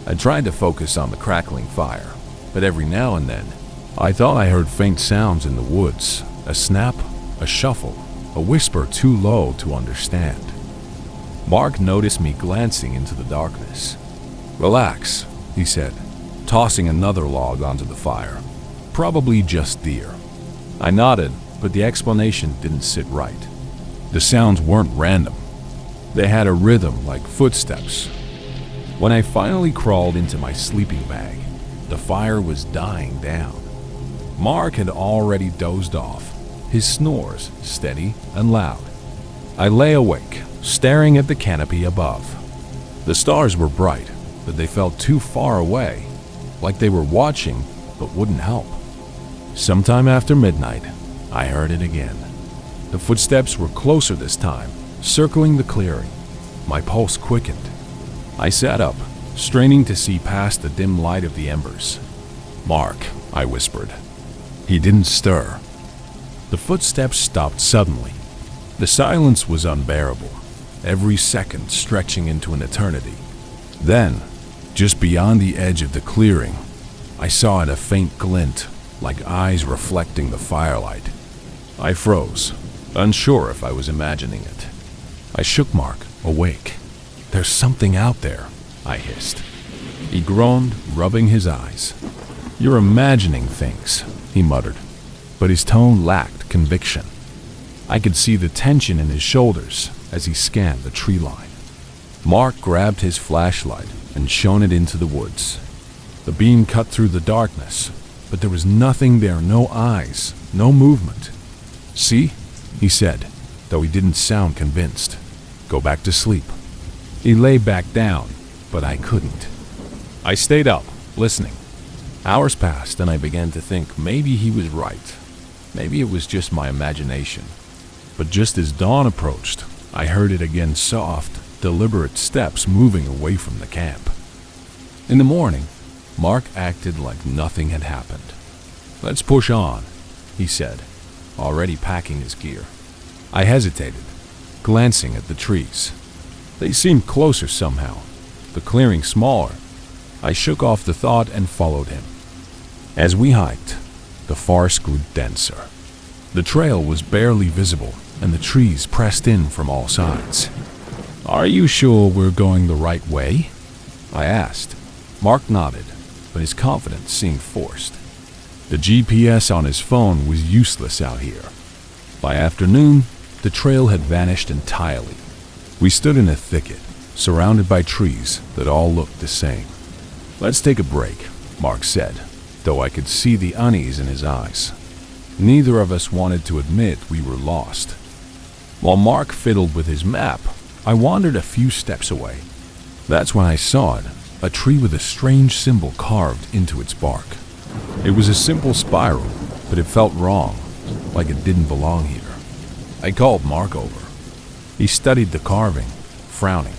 [SPEAKER 1] I tried to focus on the crackling fire, but every now and then, I thought I heard faint sounds in the woods, a snap, a shuffle, a whisper too low to understand. Mark noticed me glancing into the darkness. "Relax," he said, tossing another log onto the fire. "Probably just deer." I nodded, but the explanation didn't sit right. The sounds weren't random. They had a rhythm like footsteps. When I finally crawled into my sleeping bag, the fire was dying down. Mark had already dozed off, his snores steady and loud. I lay awake, staring at the canopy above. The stars were bright, but they felt too far away, like they were watching but wouldn't help. Sometime after midnight, I heard it again. The footsteps were closer this time, circling the clearing. My pulse quickened. I sat up, straining to see past the dim light of the embers. "Mark," I whispered. He didn't stir. The footsteps stopped suddenly. The silence was unbearable, every second stretching into an eternity. Then, just beyond the edge of the clearing, I saw in a faint glint, like eyes reflecting the firelight. I froze, unsure if I was imagining it. I shook Mark, awake. "There's something out there," I hissed. He groaned, rubbing his eyes. "You're imagining things," he muttered, but his tone lacked conviction. I could see the tension in his shoulders as he scanned the tree line. Mark grabbed his flashlight and shone it into the woods. The beam cut through the darkness, but there was nothing there, no eyes, no movement. "See?" he said, though he didn't sound convinced. "Go back to sleep." He lay back down, but I couldn't. I stayed up, listening. Hours passed and I began to think maybe he was right. Maybe it was just my imagination. But just as dawn approached, I heard it again, soft, deliberate steps moving away from the camp. In the morning, Mark acted like nothing had happened. "Let's push on," he said, already packing his gear. I hesitated, glancing at the trees. They seemed closer somehow, the clearing smaller. I shook off the thought and followed him. As we hiked, the forest grew denser. The trail was barely visible, and the trees pressed in from all sides. "Are you sure we're going the right way?" I asked. Mark nodded, but his confidence seemed forced. The GPS on his phone was useless out here. By afternoon, the trail had vanished entirely. We stood in a thicket, surrounded by trees that all looked the same. "Let's take a break," Mark said, though I could see the unease in his eyes. Neither of us wanted to admit we were lost. While Mark fiddled with his map, I wandered a few steps away. That's when I saw it, a tree with a strange symbol carved into its bark. It was a simple spiral, but it felt wrong, like it didn't belong here. I called Mark over. He studied the carving, frowning.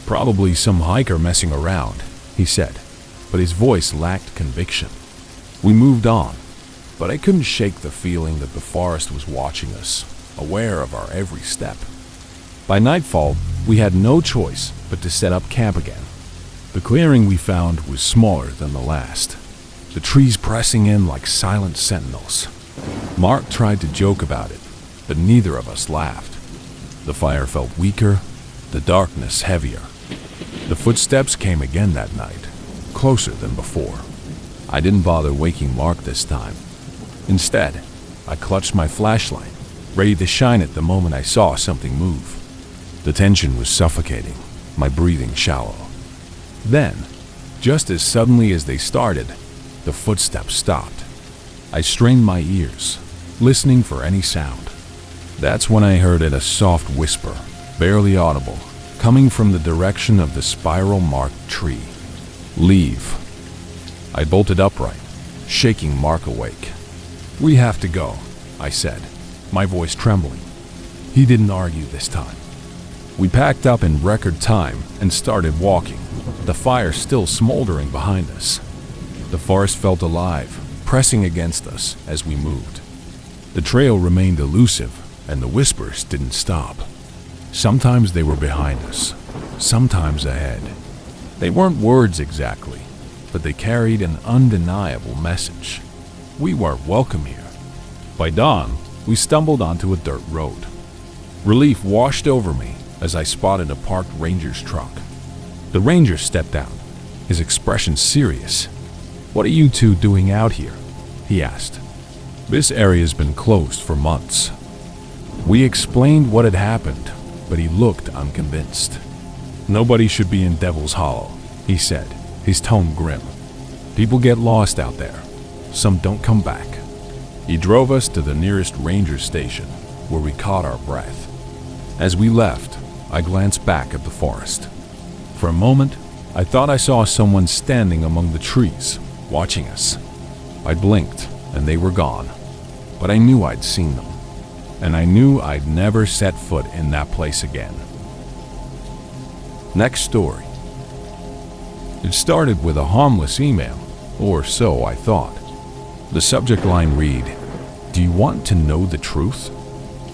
[SPEAKER 1] "Probably some hiker messing around," he said, but his voice lacked conviction. We moved on, but I couldn't shake the feeling that the forest was watching us, aware of our every step. By nightfall, we had no choice but to set up camp again. The clearing we found was smaller than the last, the trees pressing in like silent sentinels. Mark tried to joke about it, but neither of us laughed. The fire felt weaker, the darkness heavier. The footsteps came again that night, closer than before. I didn't bother waking Mark this time. Instead, I clutched my flashlight, ready to shine it the moment I saw something move. The tension was suffocating, my breathing shallow. Then, just as suddenly as they started, the footsteps stopped. I strained my ears, listening for any sound. That's when I heard it, a soft whisper, barely audible, coming from the direction of the spiral-marked tree. "Leave." I bolted upright, shaking Mark awake. "We have to go," I said, my voice trembling. He didn't argue this time. We packed up in record time and started walking, the fire still smoldering behind us. The forest felt alive, pressing against us as we moved. The trail remained elusive, and the whispers didn't stop. Sometimes they were behind us, sometimes ahead. They weren't words exactly, but they carried an undeniable message. We weren't welcome here. By dawn, we stumbled onto a dirt road. Relief washed over me as I spotted a parked ranger's truck. The ranger stepped out, his expression serious. "What are you two doing out here?" he asked. "This area's been closed for months." We explained what had happened, but he looked unconvinced. "Nobody should be in Devil's Hollow," he said, his tone grim. "People get lost out there. Some don't come back." He drove us to the nearest ranger station, where we caught our breath. As we left, I glanced back at the forest. For a moment, I thought I saw someone standing among the trees, watching us. I blinked, and they were gone. But I knew I'd seen them, and I knew I'd never set foot in that place again. Next story. It started with a harmless email, or so I thought. The subject line read, "Do you want to know the truth?"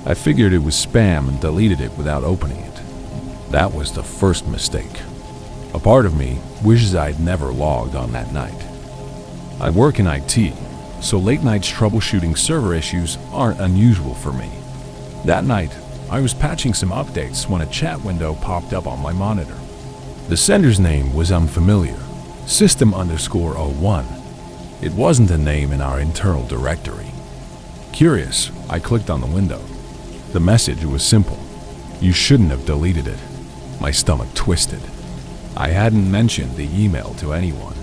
[SPEAKER 1] I figured it was spam and deleted it without opening it. That was the first mistake. A part of me wishes I'd never logged on that night. I work in IT, so late nights troubleshooting server issues aren't unusual for me. That night, I was patching some updates when a chat window popped up on my monitor. The sender's name was unfamiliar, system_01. It wasn't a name in our internal directory. Curious, I clicked on the window. The message was simple. "You shouldn't have deleted it." My stomach twisted. I hadn't mentioned the email to anyone.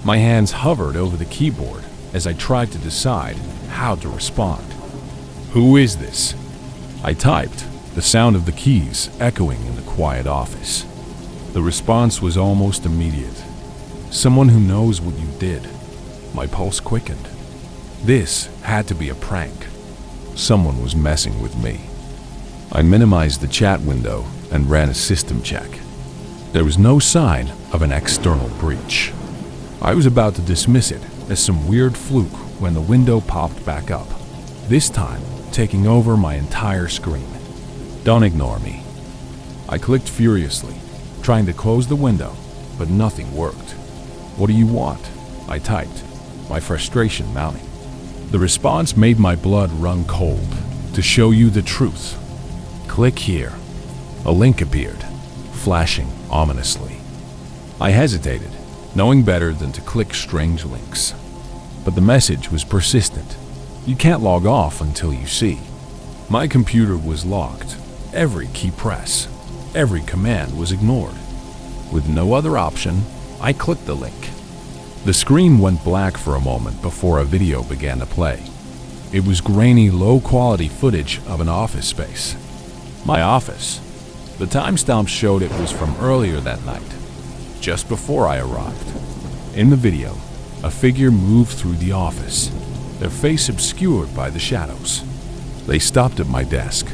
[SPEAKER 1] My hands hovered over the keyboard as I tried to decide how to respond. "Who is this?" I typed, the sound of the keys echoing in the quiet office. The response was almost immediate. "Someone who knows what you did." My pulse quickened. This had to be a prank. Someone was messing with me. I minimized the chat window and ran a system check. There was no sign of an external breach. I was about to dismiss it as some weird fluke when the window popped back up, this time taking over my entire screen. "Don't ignore me." I clicked furiously, trying to close the window, but nothing worked. "What do you want?" I typed, my frustration mounting. The response made my blood run cold. "To show you the truth. Click here." A link appeared, flashing ominously. I hesitated, knowing better than to click strange links. But the message was persistent. "You can't log off until you see." My computer was locked. Every key press, every command was ignored. With no other option, I clicked the link. The screen went black for a moment before a video began to play. It was grainy, low-quality footage of an office space. My office. The timestamp showed it was from earlier that night, just before I arrived. In the video, a figure moved through the office, their face obscured by the shadows. They stopped at my desk,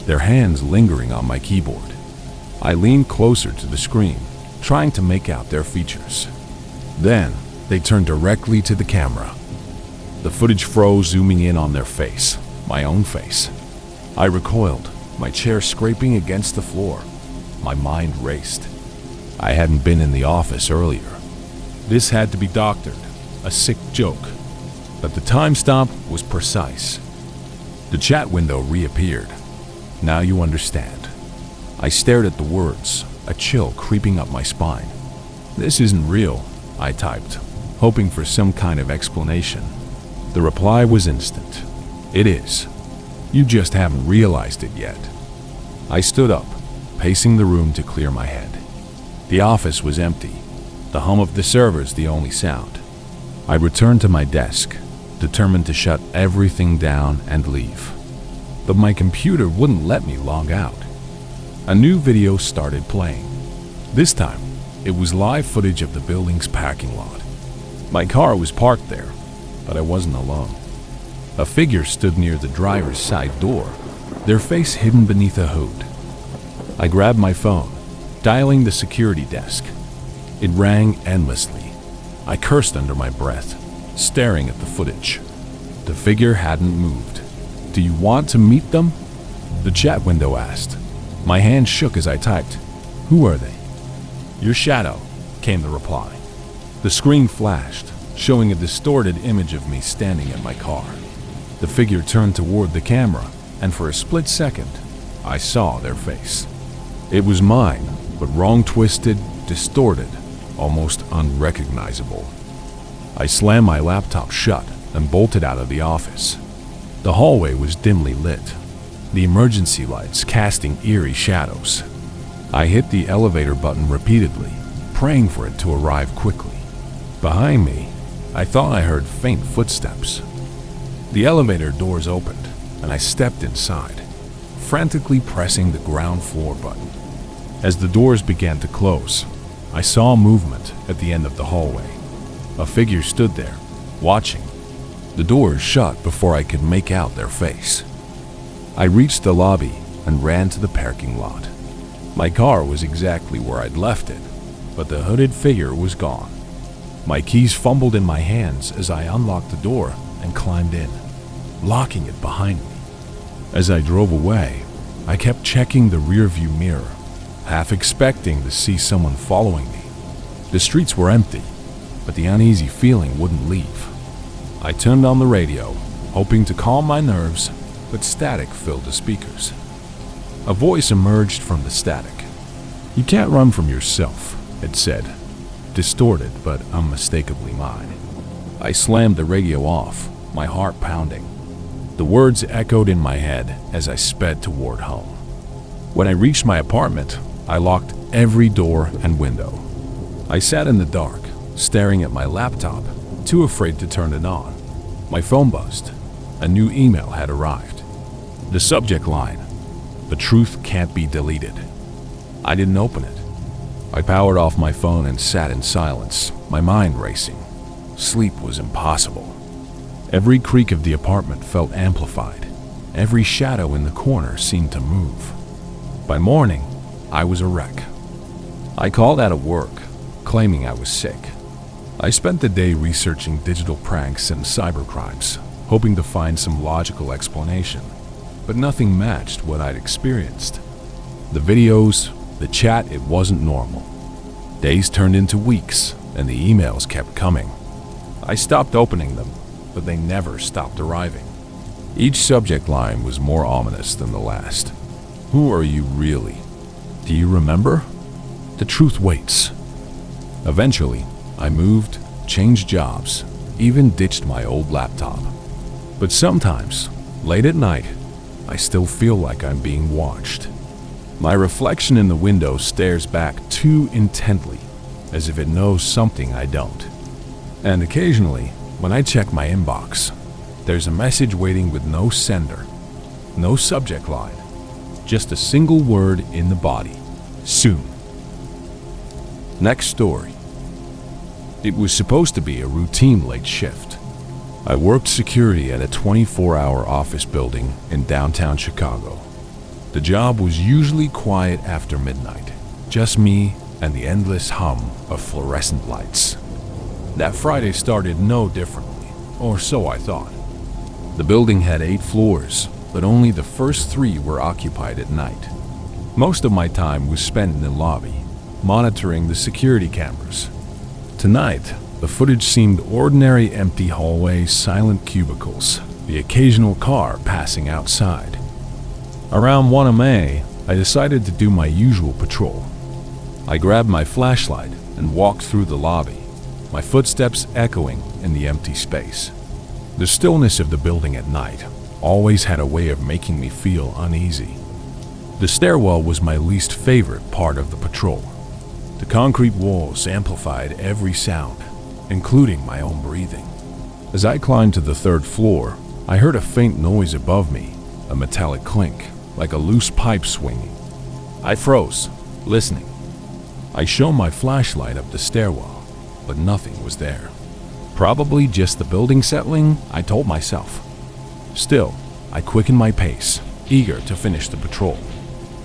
[SPEAKER 1] their hands lingering on my keyboard. I leaned closer to the screen, trying to make out their features. Then, they turned directly to the camera. The footage froze, zooming in on their face, my own face. I recoiled, my chair scraping against the floor. My mind raced. I hadn't been in the office earlier. This had to be doctored, a sick joke. But the timestamp was precise. The chat window reappeared. "Now you understand." I stared at the words, a chill creeping up my spine. "This isn't real," I typed, hoping for some kind of explanation. The reply was instant. "It is. You just haven't realized it yet." I stood up, pacing the room to clear my head. The office was empty, the hum of the servers the only sound. I returned to my desk, determined to shut everything down and leave. But my computer wouldn't let me log out. A new video started playing. This time, it was live footage of the building's parking lot. My car was parked there, but I wasn't alone. A figure stood near the driver's side door, their face hidden beneath a hood. I grabbed my phone, dialing the security desk. It rang endlessly. I cursed under my breath, staring at the footage. The figure hadn't moved. "Do you want to meet them?" the chat window asked. My hand shook as I typed, "Who are they?" "Your shadow," came the reply. The screen flashed, showing a distorted image of me standing at my car. The figure turned toward the camera, and for a split second, I saw their face. It was mine, but wrong-twisted, distorted, almost unrecognizable. I slammed my laptop shut and bolted out of the office. The hallway was dimly lit, the emergency lights casting eerie shadows. I hit the elevator button repeatedly, praying for it to arrive quickly. Behind me, I thought I heard faint footsteps. The elevator doors opened, and I stepped inside, frantically pressing the ground floor button. As the doors began to close, I saw movement at the end of the hallway. A figure stood there, watching. The doors shut before I could make out their face. I reached the lobby and ran to the parking lot. My car was exactly where I'd left it, but the hooded figure was gone. My keys fumbled in my hands as I unlocked the door and climbed in, locking it behind me. As I drove away, I kept checking the rearview mirror, half expecting to see someone following me. The streets were empty, but the uneasy feeling wouldn't leave. I turned on the radio, hoping to calm my nerves, but static filled the speakers. A voice emerged from the static. "You can't run from yourself," it said, distorted but unmistakably mine. I slammed the radio off, my heart pounding. The words echoed in my head as I sped toward home. When I reached my apartment, I locked every door and window. I sat in the dark, staring at my laptop, too afraid to turn it on. My phone buzzed. A new email had arrived. The subject line, "The truth can't be deleted." I didn't open it. I powered off my phone and sat in silence, my mind racing. Sleep was impossible. Every creak of the apartment felt amplified. Every shadow in the corner seemed to move. By morning, I was a wreck. I called out of work, claiming I was sick. I spent the day researching digital pranks and cybercrimes, hoping to find some logical explanation, but nothing matched what I'd experienced. The videos, the chat, it wasn't normal. Days turned into weeks, and the emails kept coming. I stopped opening them, but they never stopped arriving. Each subject line was more ominous than the last. "Who are you really? Do you remember? The truth waits." Eventually, I moved, changed jobs, even ditched my old laptop. But sometimes, late at night, I still feel like I'm being watched. My reflection in the window stares back too intently, as if it knows something I don't. And occasionally, when I check my inbox, there's a message waiting with no sender, no subject line, just a single word in the body: soon. Next story. It was supposed to be a routine late shift. I worked security at a 24-hour office building in downtown Chicago. The job was usually quiet after midnight, just me and the endless hum of fluorescent lights. That Friday started no differently, or so I thought. The building had 8 floors, but only the first 3 were occupied at night. Most of my time was spent in the lobby, monitoring the security cameras. Tonight, the footage seemed ordinary empty hallways, silent cubicles, the occasional car passing outside. Around 1 a.m., I decided to do my usual patrol. I grabbed my flashlight and walked through the lobby, my footsteps echoing in the empty space. The stillness of the building at night always had a way of making me feel uneasy. The stairwell was my least favorite part of the patrol. The concrete walls amplified every sound, including my own breathing. As I climbed to the 3rd floor, I heard a faint noise above me, a metallic clink, like a loose pipe swinging. I froze, listening. I shone my flashlight up the stairwell, but nothing was there. Probably just the building settling, I told myself. Still, I quickened my pace, eager to finish the patrol.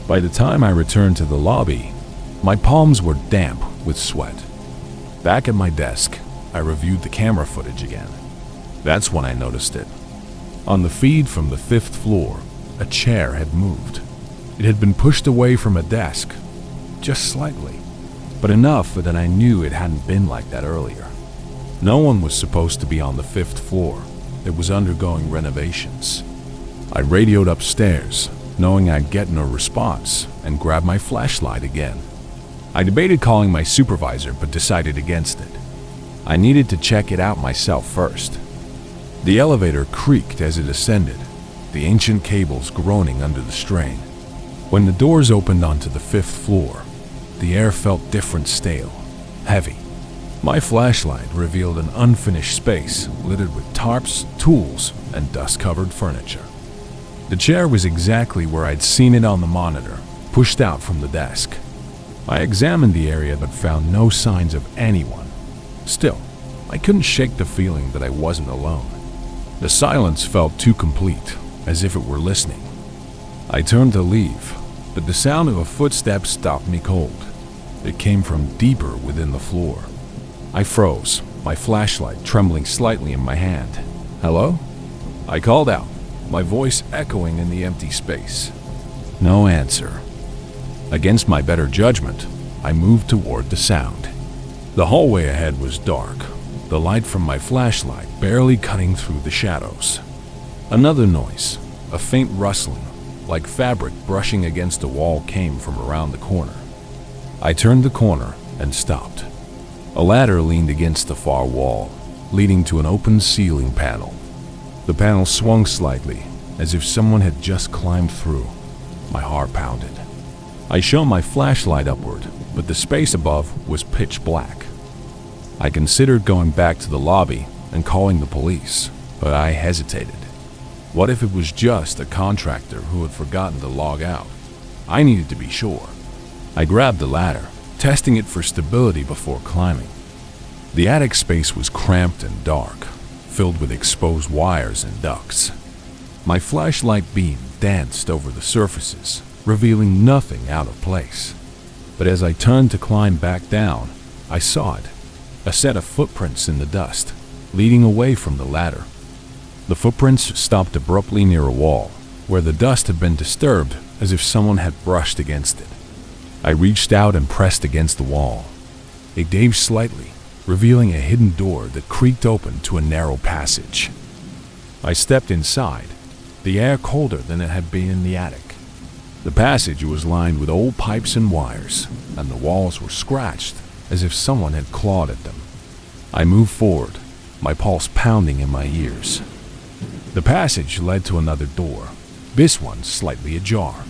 [SPEAKER 1] By the time I returned to the lobby, my palms were damp with sweat. Back at my desk, I reviewed the camera footage again. That's when I noticed it. On the feed from the 5th floor, a chair had moved. It had been pushed away from a desk, just slightly, but enough that I knew it hadn't been like that earlier. No one was supposed to be on the 5th floor. It was undergoing renovations. I radioed upstairs, knowing I'd get no response, and grabbed my flashlight again. I debated calling my supervisor, but decided against it. I needed to check it out myself first. The elevator creaked as it ascended, the ancient cables groaning under the strain. When the doors opened onto the 5th floor, the air felt different, stale, heavy. My flashlight revealed an unfinished space littered with tarps, tools, and dust-covered furniture. The chair was exactly where I'd seen it on the monitor, pushed out from the desk. I examined the area but found no signs of anyone. Still, I couldn't shake the feeling that I wasn't alone. The silence felt too complete, as if it were listening. I turned to leave, but the sound of a footstep stopped me cold. It came from deeper within the floor. I froze, my flashlight trembling slightly in my hand. "Hello?" I called out, my voice echoing in the empty space. No answer. Against my better judgment, I moved toward the sound. The hallway ahead was dark, the light from my flashlight barely cutting through the shadows. Another noise, a faint rustling, like fabric brushing against a wall, came from around the corner. I turned the corner and stopped. A ladder leaned against the far wall, leading to an open ceiling panel. The panel swung slightly, as if someone had just climbed through. My heart pounded. I shone my flashlight upward, but the space above was pitch black. I considered going back to the lobby and calling the police, but I hesitated. What if it was just a contractor who had forgotten to log out? I needed to be sure. I grabbed the ladder, testing it for stability before climbing. The attic space was cramped and dark, filled with exposed wires and ducts. My flashlight beam danced over the surfaces, revealing nothing out of place. But as I turned to climb back down, I saw it, a set of footprints in the dust, leading away from the ladder. The footprints stopped abruptly near a wall, where the dust had been disturbed as if someone had brushed against it. I reached out and pressed against the wall. It gave slightly, revealing a hidden door that creaked open to a narrow passage. I stepped inside, the air colder than it had been in the attic. The passage was lined with old pipes and wires, and the walls were scratched as if someone had clawed at them. I moved forward, my pulse pounding in my ears. The passage led to another door, this one slightly ajar.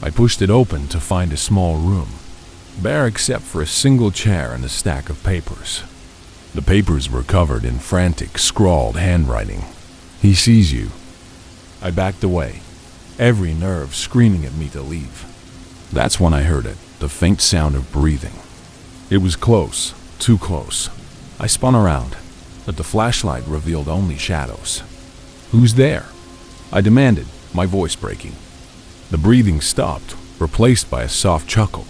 [SPEAKER 1] I pushed it open to find a small room, bare except for a single chair and a stack of papers. The papers were covered in frantic, scrawled handwriting. "He sees you." I backed away, every nerve screaming at me to leave. That's when I heard it, the faint sound of breathing. It was close, too close. I spun around, but the flashlight revealed only shadows. "Who's there?" I demanded, my voice breaking. The breathing stopped, replaced by a soft chuckle.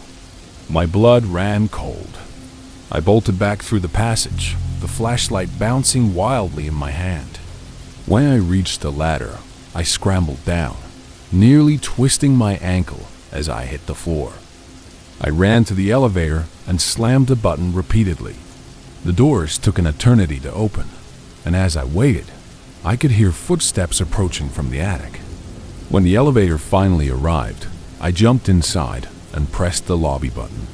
[SPEAKER 1] My blood ran cold. I bolted back through the passage, the flashlight bouncing wildly in my hand. When I reached the ladder, I scrambled down, nearly twisting my ankle as I hit the floor. I ran to the elevator and slammed the button repeatedly. The doors took an eternity to open, and as I waited, I could hear footsteps approaching from the attic. When the elevator finally arrived, I jumped inside and pressed the lobby button.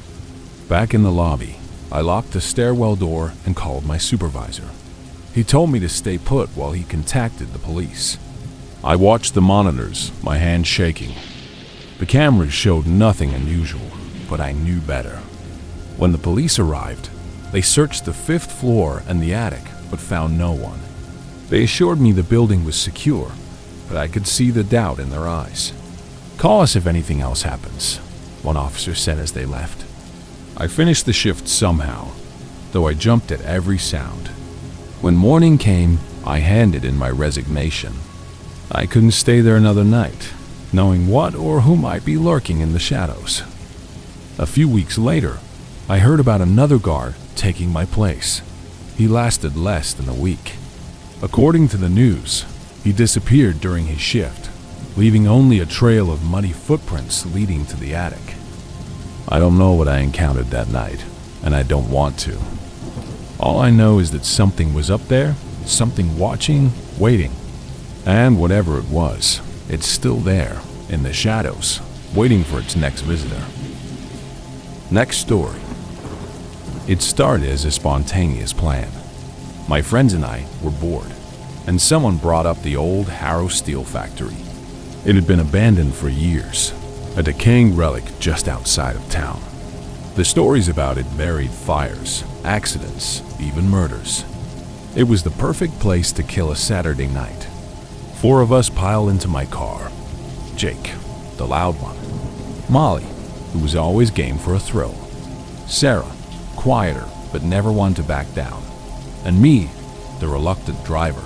[SPEAKER 1] Back in the lobby, I locked the stairwell door and called my supervisor. He told me to stay put while he contacted the police. I watched the monitors, my hands shaking. The cameras showed nothing unusual, but I knew better. When the police arrived, they searched the 5th floor and the attic, but found no one. They assured me the building was secure, but I could see the doubt in their eyes. "Call us if anything else happens," one officer said as they left. I finished the shift somehow, though I jumped at every sound. When morning came, I handed in my resignation. I couldn't stay there another night, knowing what or who might be lurking in the shadows. A few weeks later, I heard about another guard taking my place. He lasted less than a week. According to the news, he disappeared during his shift, leaving only a trail of muddy footprints leading to the attic. I don't know what I encountered that night, and I don't want to. All I know is that something was up there, something watching, waiting. And whatever it was, it's still there, in the shadows, waiting for its next visitor. Next story. It started as a spontaneous plan. My friends and I were bored, and someone brought up the old Harrow Steel Factory. It had been abandoned for years, a decaying relic just outside of town. The stories about it varied: fires, accidents, even murders. It was the perfect place to kill a Saturday night. 4 of us piled into my car. Jake, the loud one. Molly, who was always game for a thrill. Sarah, quieter but never one to back down. And me, the reluctant driver.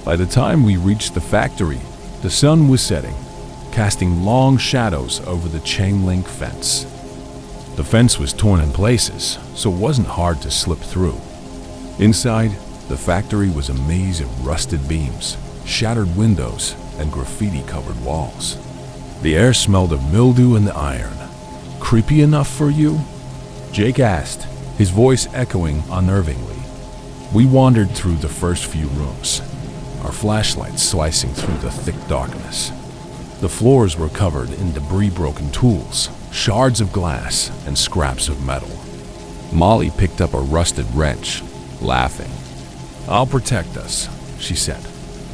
[SPEAKER 1] By the time we reached the factory, the sun was setting, casting long shadows over the chain-link fence. The fence was torn in places, so it wasn't hard to slip through. Inside, the factory was a maze of rusted beams, shattered windows, and graffiti-covered walls. The air smelled of mildew and the iron. Creepy enough for you? Jake asked, his voice echoing unnervingly. We wandered through the first few rooms, our flashlights slicing through the thick darkness. The floors were covered in debris-broken tools, shards of glass, and scraps of metal. Molly picked up a rusted wrench, laughing. "I'll protect us," she said,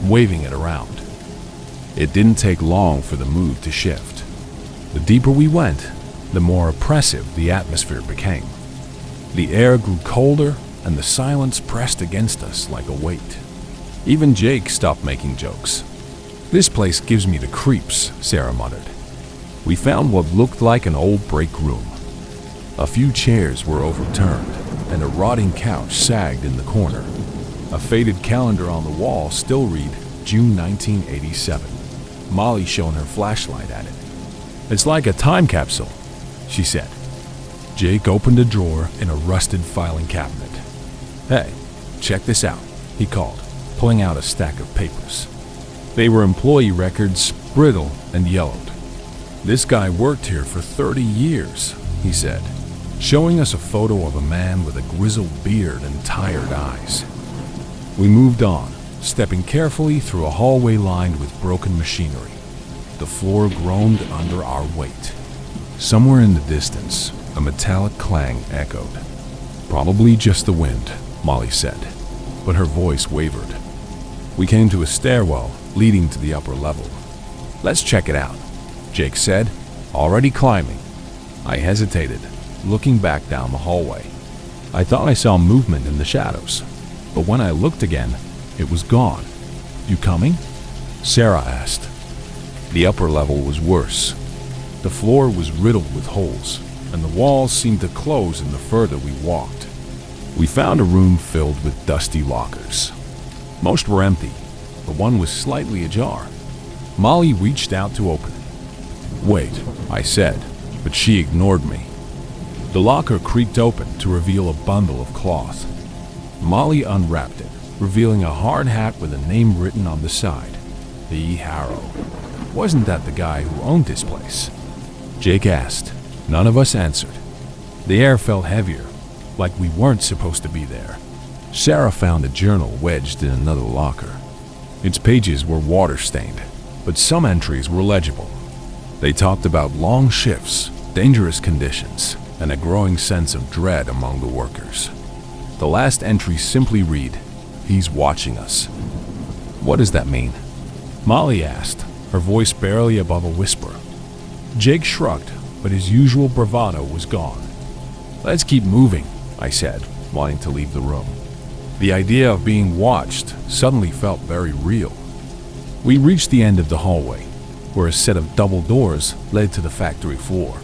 [SPEAKER 1] waving it around. It didn't take long for the mood to shift. The deeper we went, the more oppressive the atmosphere became. The air grew colder, and the silence pressed against us like a weight. Even Jake stopped making jokes. "This place gives me the creeps," Sarah muttered. We found what looked like an old break room. A few chairs were overturned, and a rotting couch sagged in the corner. A faded calendar on the wall still read June 1987. Molly shone her flashlight at it. "It's like a time capsule," she said. Jake opened a drawer in a rusted filing cabinet. "Hey, check this out," he called, pulling out a stack of papers. They were employee records, brittle and yellowed. "This guy worked here for 30 years, he said, showing us a photo of a man with a grizzled beard and tired eyes. We moved on, stepping carefully through a hallway lined with broken machinery. The floor groaned under our weight. Somewhere in the distance, a metallic clang echoed. "Probably just the wind," Molly said, but her voice wavered. We came to a stairwell leading to the upper level. "Let's check it out," Jake said, already climbing. I hesitated, looking back down the hallway. I thought I saw movement in the shadows, but when I looked again, it was gone. "You coming?" Sarah asked. The upper level was worse. The floor was riddled with holes, and the walls seemed to close in the further we walked. We found a room filled with dusty lockers. Most were empty, but one was slightly ajar. Molly reached out to open it. "Wait," I said, but she ignored me. The locker creaked open to reveal a bundle of cloth. Molly unwrapped it, revealing a hard hat with a name written on the side. B. Harrow. Wasn't that the guy who owned this place? Jake asked. None of us answered. The air felt heavier, like we weren't supposed to be there. Sarah found a journal wedged in another locker. Its pages were water-stained, but some entries were legible. They talked about long shifts, dangerous conditions, and a growing sense of dread among the workers. The last entry simply read, "He's watching us." What does that mean? Molly asked, her voice barely above a whisper. Jake shrugged, but his usual bravado was gone. "Let's keep moving," I said, wanting to leave the room. The idea of being watched suddenly felt very real. We reached the end of the hallway, where a set of double doors led to the factory floor.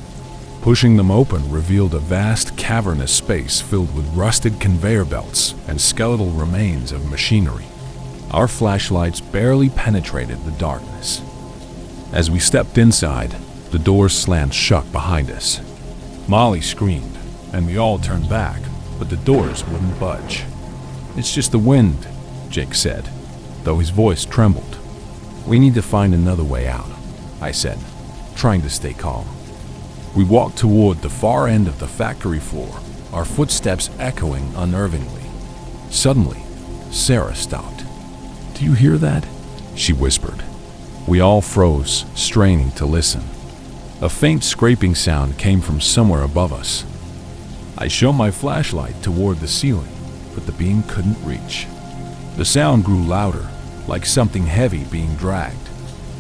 [SPEAKER 1] Pushing them open revealed a vast, cavernous space filled with rusted conveyor belts and skeletal remains of machinery. Our flashlights barely penetrated the darkness. As we stepped inside, the doors slammed shut behind us. Molly screamed, and we all turned back, but the doors wouldn't budge. "It's just the wind," Jake said, though his voice trembled. "We need to find another way out," I said, trying to stay calm. We walked toward the far end of the factory floor, our footsteps echoing unnervingly. Suddenly, Sarah stopped. "Do you hear that?" she whispered. We all froze, straining to listen. A faint scraping sound came from somewhere above us. I shone my flashlight toward the ceiling, but the beam couldn't reach. The sound grew louder, like something heavy being dragged.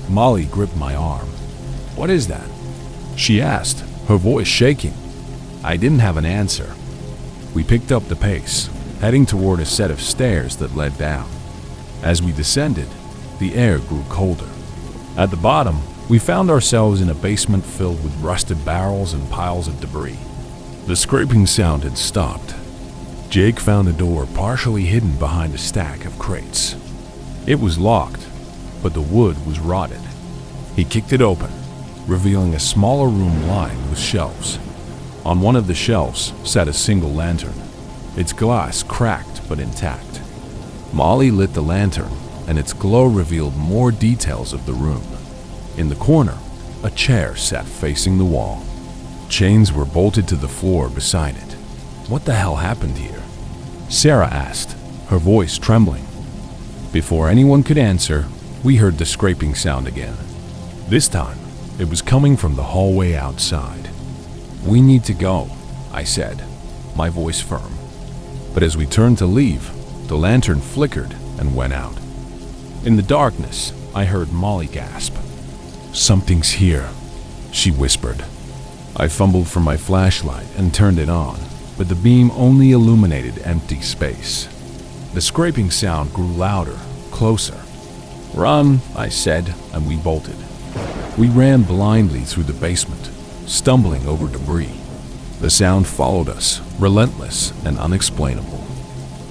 [SPEAKER 1] Molly gripped my arm. "What is that?" she asked, her voice shaking. I didn't have an answer. We picked up the pace, heading toward a set of stairs that led down. As we descended, the air grew colder. At the bottom, we found ourselves in a basement filled with rusted barrels and piles of debris. The scraping sound had stopped. Jake found a door partially hidden behind a stack of crates. It was locked, but the wood was rotted. He kicked it open, revealing a smaller room lined with shelves. On one of the shelves sat a single lantern, its glass cracked but intact. Molly lit the lantern, and its glow revealed more details of the room. In the corner, a chair sat facing the wall. Chains were bolted to the floor beside it. What the hell happened here? Sarah asked, her voice trembling. Before anyone could answer, we heard the scraping sound again. This time, it was coming from the hallway outside. "We need to go," I said, my voice firm. But as we turned to leave, the lantern flickered and went out. In the darkness, I heard Molly gasp. "Something's here," she whispered. I fumbled for my flashlight and turned it on, but the beam only illuminated empty space. The scraping sound grew louder, closer. "Run," I said, and we bolted. We ran blindly through the basement, stumbling over debris. The sound followed us, relentless and unexplainable.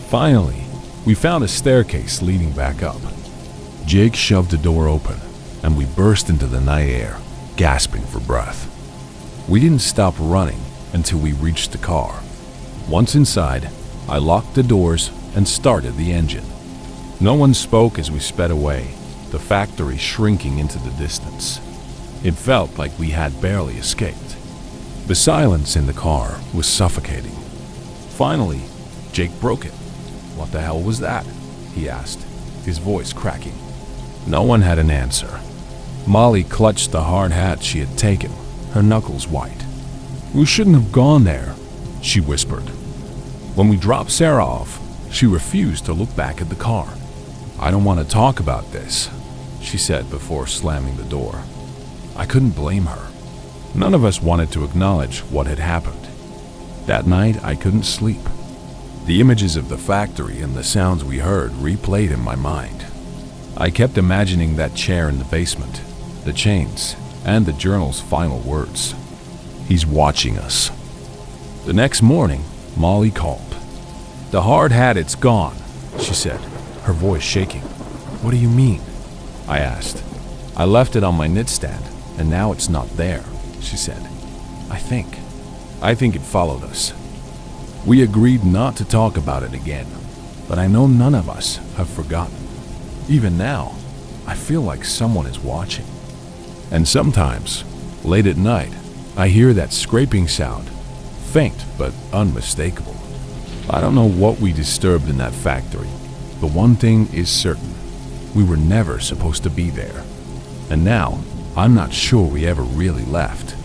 [SPEAKER 1] Finally, we found a staircase leading back up. Jake shoved the door open, and we burst into the night air, gasping for breath. We didn't stop running until we reached the car. Once inside, I locked the doors and started the engine. No one spoke as we sped away, the factory shrinking into the distance. It felt like we had barely escaped. The silence in the car was suffocating. Finally, Jake broke it. "What the hell was that?" he asked, his voice cracking. No one had an answer. Molly clutched the hard hat she had taken, her knuckles white. "We shouldn't have gone there," she whispered. When we dropped Sarah off, she refused to look back at the car. "I don't want to talk about this," she said before slamming the door. I couldn't blame her. None of us wanted to acknowledge what had happened. That night, I couldn't sleep. The images of the factory and the sounds we heard replayed in my mind. I kept imagining that chair in the basement, the chains, and the journal's final words. "He's watching us." The next morning, Molly called. "The hard hat, it's gone," she said, her voice shaking. "What do you mean?" I asked. "I left it on my nightstand, and now it's not there," she said. I think it followed us." We agreed not to talk about it again, but I know none of us have forgotten. Even now, I feel like someone is watching. And sometimes, late at night, I hear that scraping sound, faint but unmistakable. I don't know what we disturbed in that factory, but one thing is certain. We were never supposed to be there. And now, I'm not sure we ever really left.